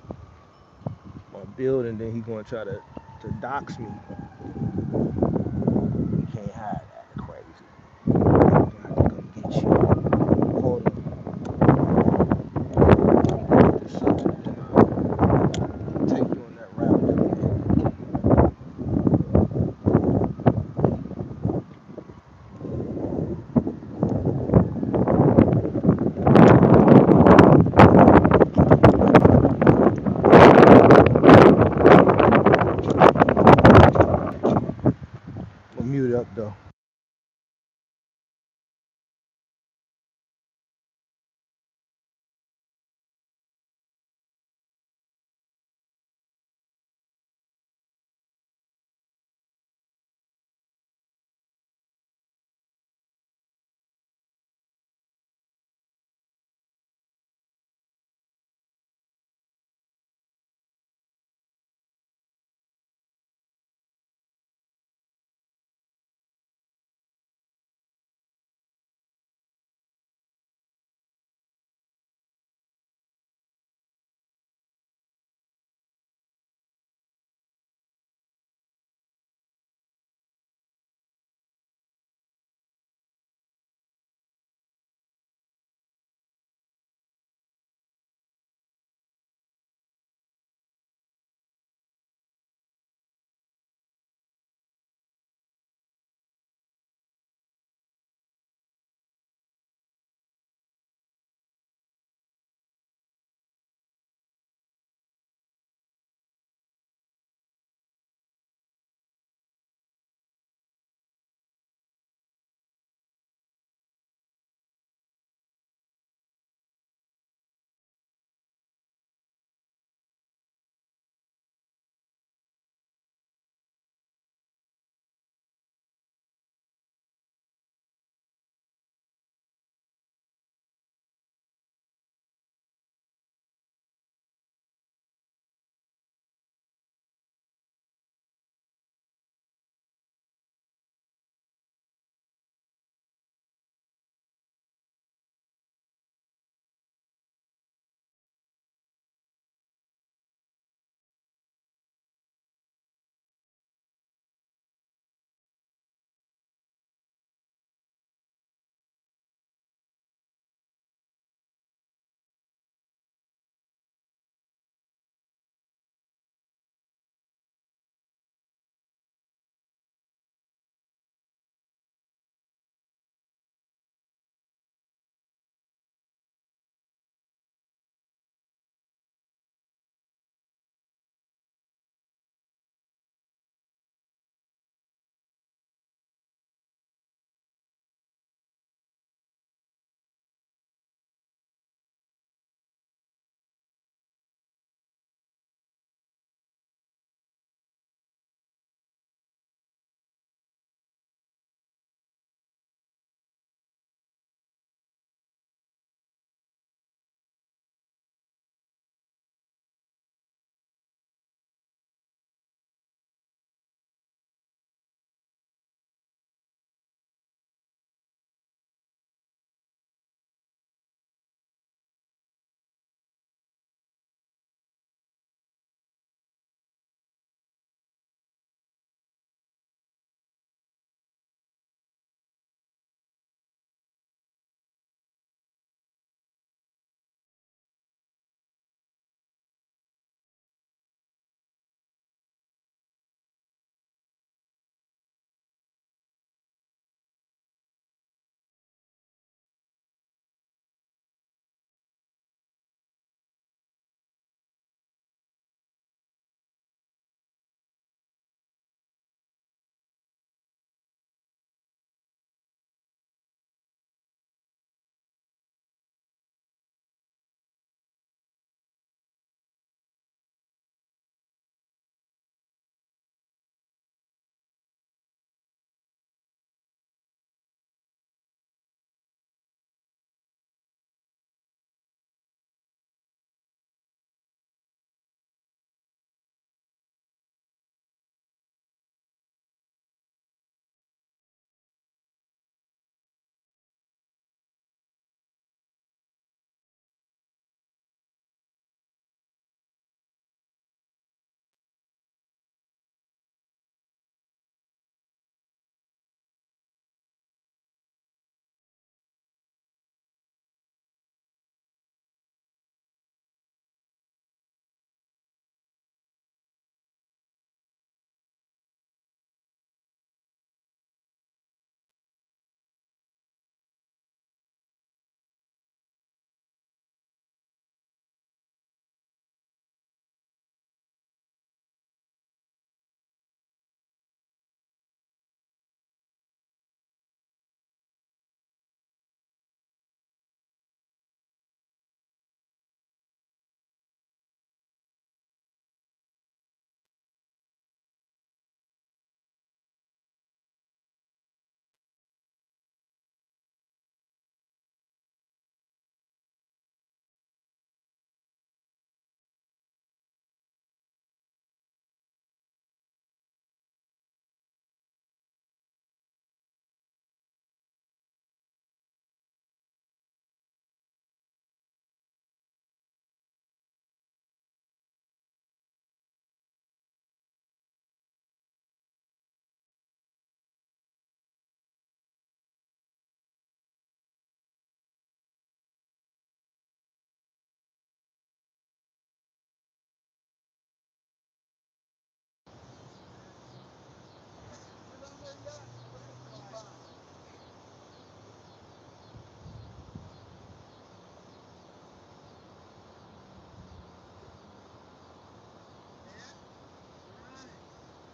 my building. Then he gonna try to dox me. You can't hide that, Crazy. I'm gonna have to come get you. Hold on. This up and then I'll take you on that route.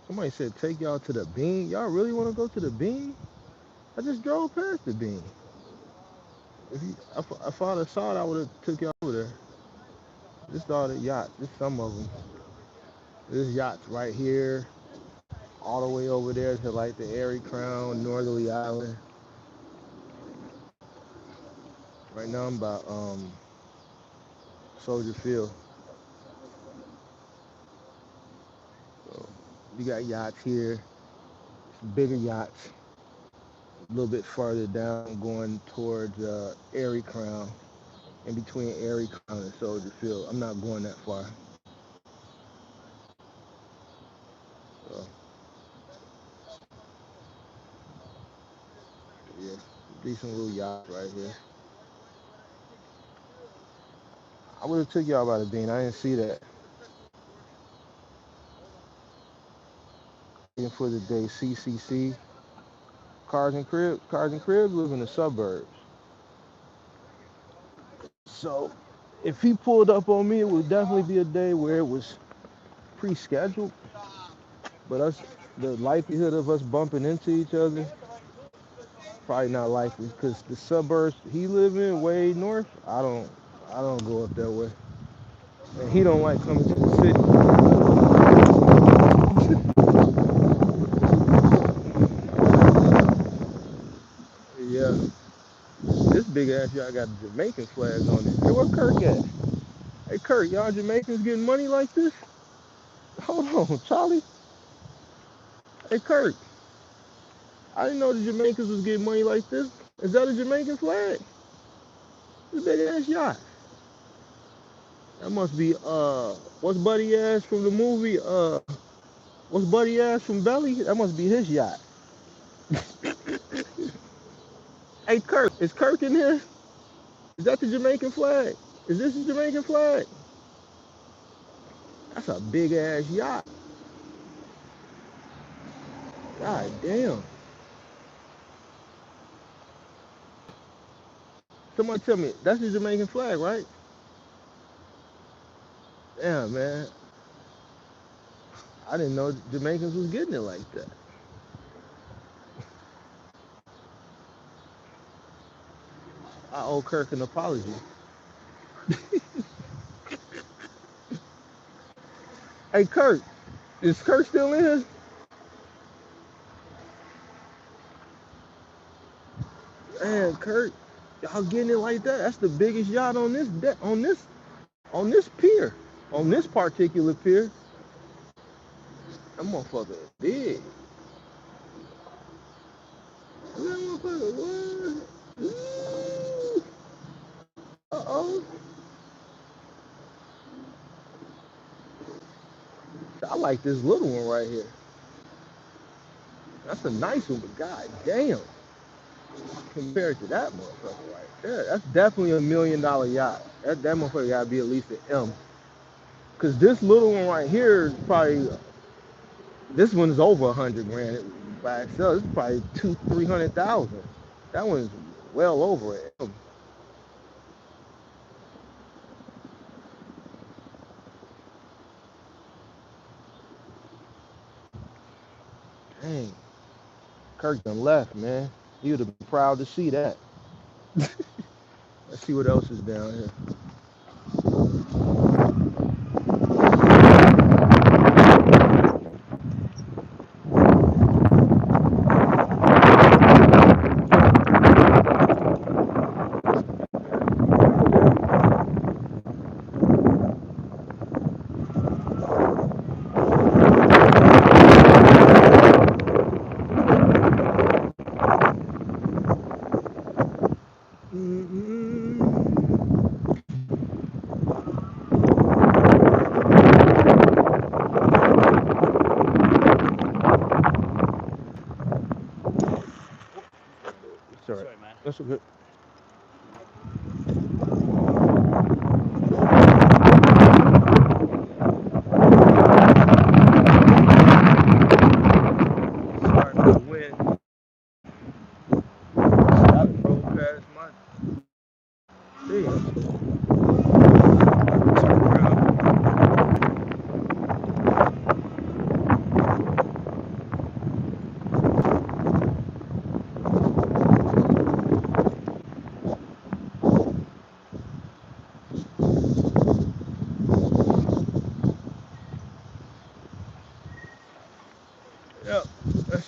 Somebody said take y'all to the Bean. Y'all really want to go to the Bean? I just drove past the Bean. If I'd have saw it, I would have took y'all over there. Just all the yachts. Just some of them. There's yachts right here, all the way over there to like the Airy Crown, Northerly Island. Right now I'm by Soldier Field. So you got yachts here, some bigger yachts. A little bit farther down, going towards Airy Crown, in between Airy Crown and Soldier Field. I'm not going that far. So yeah, decent little yacht right here. I would have took y'all by the Bean. I didn't see that. Looking for the day CCC. Cars and Cribs. Cars and Cribs live in the suburbs. So if he pulled up on me, it would definitely be a day where it was pre-scheduled. But the likelihood of us bumping into each other, probably not likely, because the suburbs he live in, way north, I don't go up that way. And he don't like coming to the city. Yeah, this big ass y'all got a Jamaican flag on it. Hey, where Kirk at? Hey Kirk, y'all Jamaicans getting money like this? Hold on, Charlie. Hey Kirk, I didn't know the Jamaicans was getting money like this. Is that a Jamaican flag? This big ass yacht. That must be what's Buddy Ass from the movie? What's Buddy Ass from Belly? That must be his yacht. Hey Kirk, is Kirk in here? Is that the Jamaican flag? Is this the Jamaican flag? That's a big ass yacht. God damn. Somebody tell me, that's the Jamaican flag, right? Damn, man. I didn't know Jamaicans was getting it like that. I owe Kirk an apology. Hey Kirk, is Kirk still in here? Man, Kirk, y'all getting it like that? That's the biggest yacht on this pier, on this particular pier. That motherfucker is big. That motherfucker what? Uh-oh. I like this little one right here. That's a nice one, but god damn. Compared to that motherfucker right there, that's definitely $1 million yacht. That motherfucker gotta be at least an M. Cause this little one right here is probably, this one's over 100 grand by itself. It's probably 300,000. That one's well over it. Dang, Kirk done left, man. He would have been proud to see that. Let's see what else is down here. Sorry, man. That's okay. Sorry for the wind. I drove past my thing.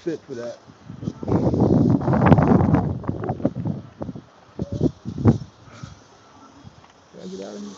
fit for that. Can I get out of here?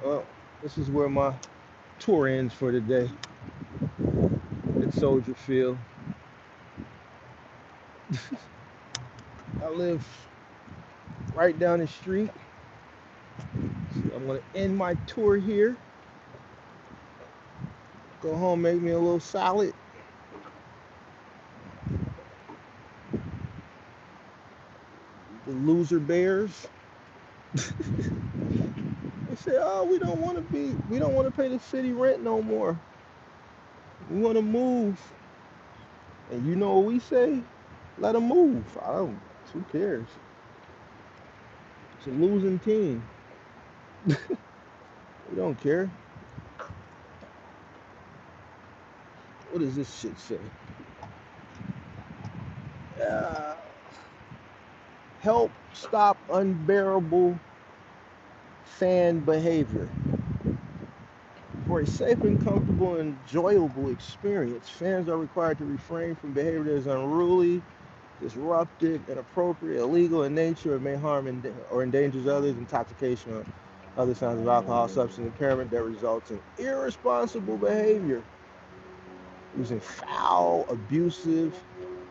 Well, this is where my tour ends for today at Soldier Field. I live right down the street. So I'm gonna end my tour here. Go home, make me a little salad. The loser bears. They say, "Oh, we don't want to pay the city rent no more. We want to move." And you know what we say? Let them move. I don't. Who cares? It's a losing team. We don't care. What does this shit say? Uh, Help stop unbearable fan behavior. For a safe and comfortable and enjoyable experience, fans are required to refrain from behavior that is unruly, disruptive, inappropriate, illegal in nature, or may harm or endangers others, intoxication, or other signs of alcohol substance impairment that results in irresponsible behavior, using foul, abusive,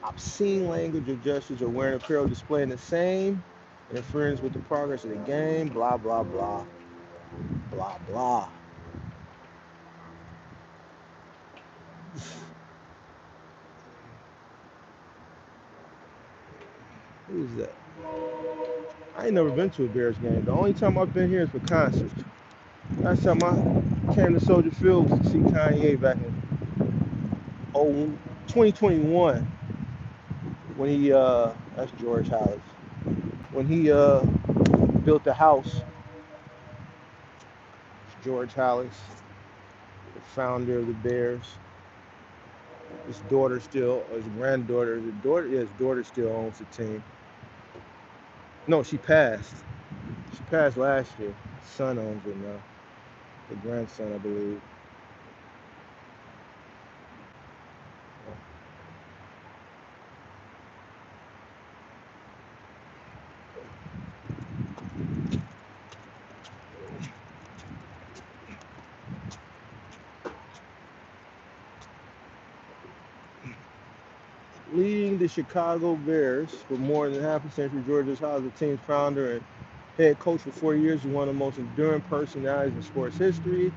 obscene language or gestures, or wearing apparel displaying the same, interference with the progress of the game, blah, blah, blah, blah, blah. Who is that? I ain't never been to a Bears game. The only time I've been here is for concerts. Last time I came to Soldier Field was to see Kanye back in 2021 when he that's George Hollis, when he built the house. George Hollis, the founder of the Bears. His daughter still, or his granddaughter, his daughter still owns the team. No, she passed. She passed last year. His son owns it now. The grandson, I believe. Leading the Chicago Bears for more than half a century, George Hollis, the team's founder and head coach for 4 years, is one of the most enduring personalities in sports history.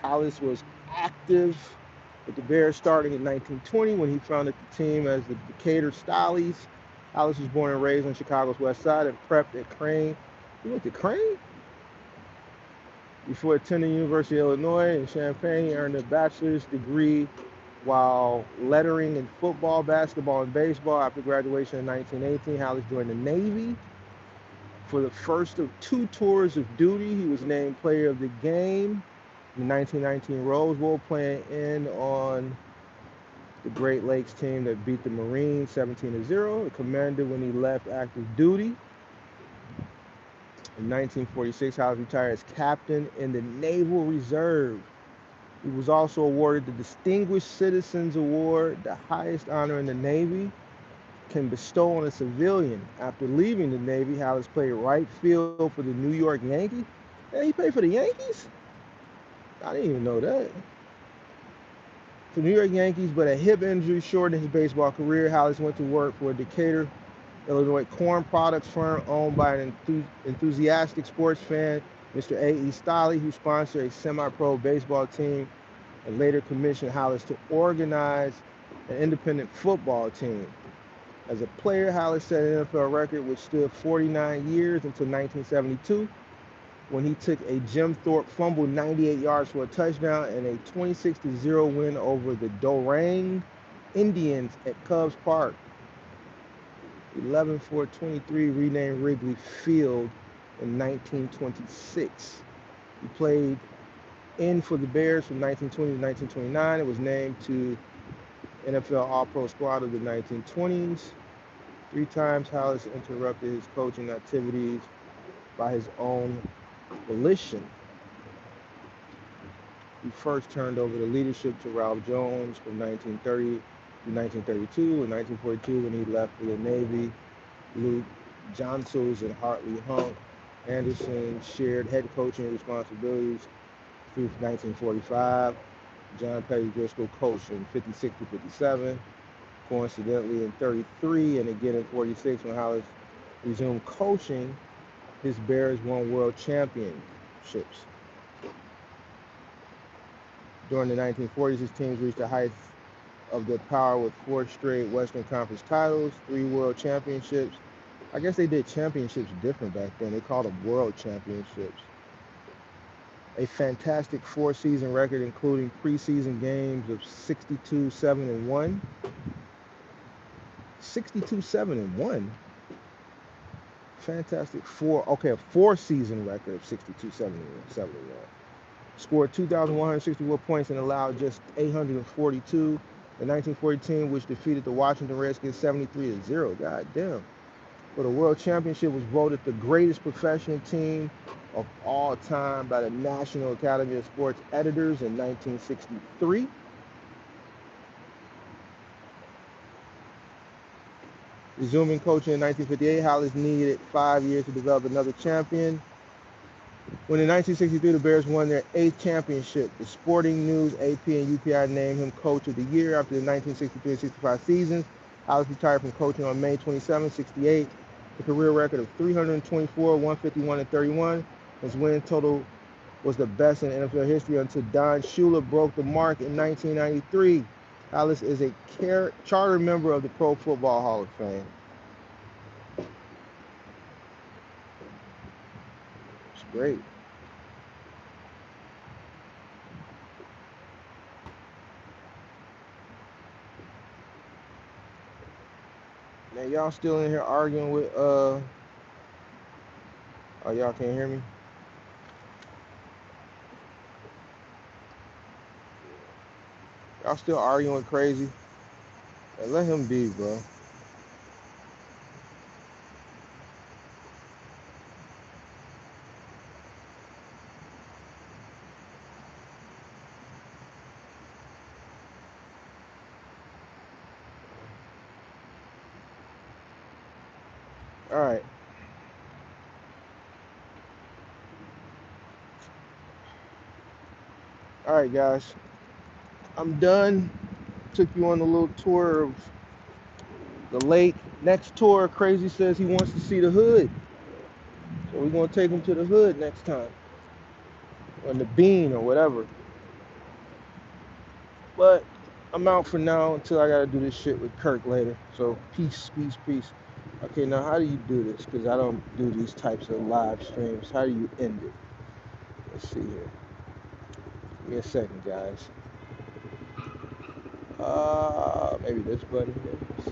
Hollis was active with the Bears starting in 1920 when he founded the team as the Decatur Stollies. Hollis was born and raised on Chicago's West Side and prepped at Crane. He went to Crane? Before attending the University of Illinois in Champaign, he earned a bachelor's degree while lettering in football, basketball, and baseball. After graduation in 1918, Hollis joined the Navy. For the first of two tours of duty, he was named player of the game in the 1919 Rose Bowl, playing in on the Great Lakes team that beat the Marines 17-0. The commander when he left active duty. In 1946, Hollis retired as captain in the Naval Reserve. He was also awarded the Distinguished Citizens Award, the highest honor in the Navy can bestow on a civilian. After leaving the Navy, Hollis played right field for the New York Yankees. And he played for the Yankees? I didn't even know that. For the New York Yankees, but a hip injury shortened his baseball career. Hollis went to work for a Decatur, Illinois corn products firm owned by an enthusiastic sports fan, Mr. A.E. Stolley, who sponsored a semi-pro baseball team and later commissioned Hollis to organize an independent football team. As a player, Hollis set an NFL record which stood 49 years until 1972, when he took a Jim Thorpe fumble 98 yards for a touchdown and a 26-0 win over the Dorang Indians at Cubs Park. 11-4-23 renamed Wrigley Field in 1926. He played in for the Bears from 1920 to 1929. It was named to NFL All-Pro squad of the 1920s. 3 times Hollis interrupted his coaching activities by his own volition. He first turned over the leadership to Ralph Jones from 1930 to 1932. In 1942, when he left for the Navy, Luke Johnsons and Hartley Hunk Anderson shared head coaching responsibilities through 1945. John Petty Driscoll coached from 56 to 57. Coincidentally, in 33 and again in 46, when Hollis resumed coaching, his Bears won world championships. During the 1940s, his teams reached the heights of their power with 4 straight Western Conference titles, 3 world championships. I guess they did championships different back then. They called them world championships. A fantastic 4-season record, including preseason games of 62-7-1. 62-7-1. Fantastic a 4-season record of 62-7-1. Scored 2,164 points and allowed just 842. The 1940 team, which defeated the Washington Redskins 73-0. God damn. For the World Championship, was voted the greatest professional team of all time by the National Academy of Sports Editors in 1963. Resuming coaching in 1958, Hollis needed 5 years to develop another champion. When in 1963 the Bears won their 8th championship, the Sporting News, AP, and UPI named him Coach of the Year. After the 1963-65 season, Hollis retired from coaching on May 27, 68. The career record of 324, 151, and 31. His win total was the best in NFL history until Don Shula broke the mark in 1993. Hollis is a charter member of the Pro Football Hall of Fame. It's great. Man, y'all still in here arguing with oh, y'all can't hear me? Y'all still arguing with Crazy? Man, let him be, bro. All right. All right, guys. I'm done. Took you on a little tour of the lake. Next tour, Crazy says he wants to see the hood. So we're going to take him to the hood next time. On the bean or whatever. But I'm out for now until I got to do this shit with Kirk later. So peace, peace, peace. Okay, now how do you do this? Because I don't do these types of live streams. How do you end it? Let's see here. Give me a second, guys. Maybe this button here.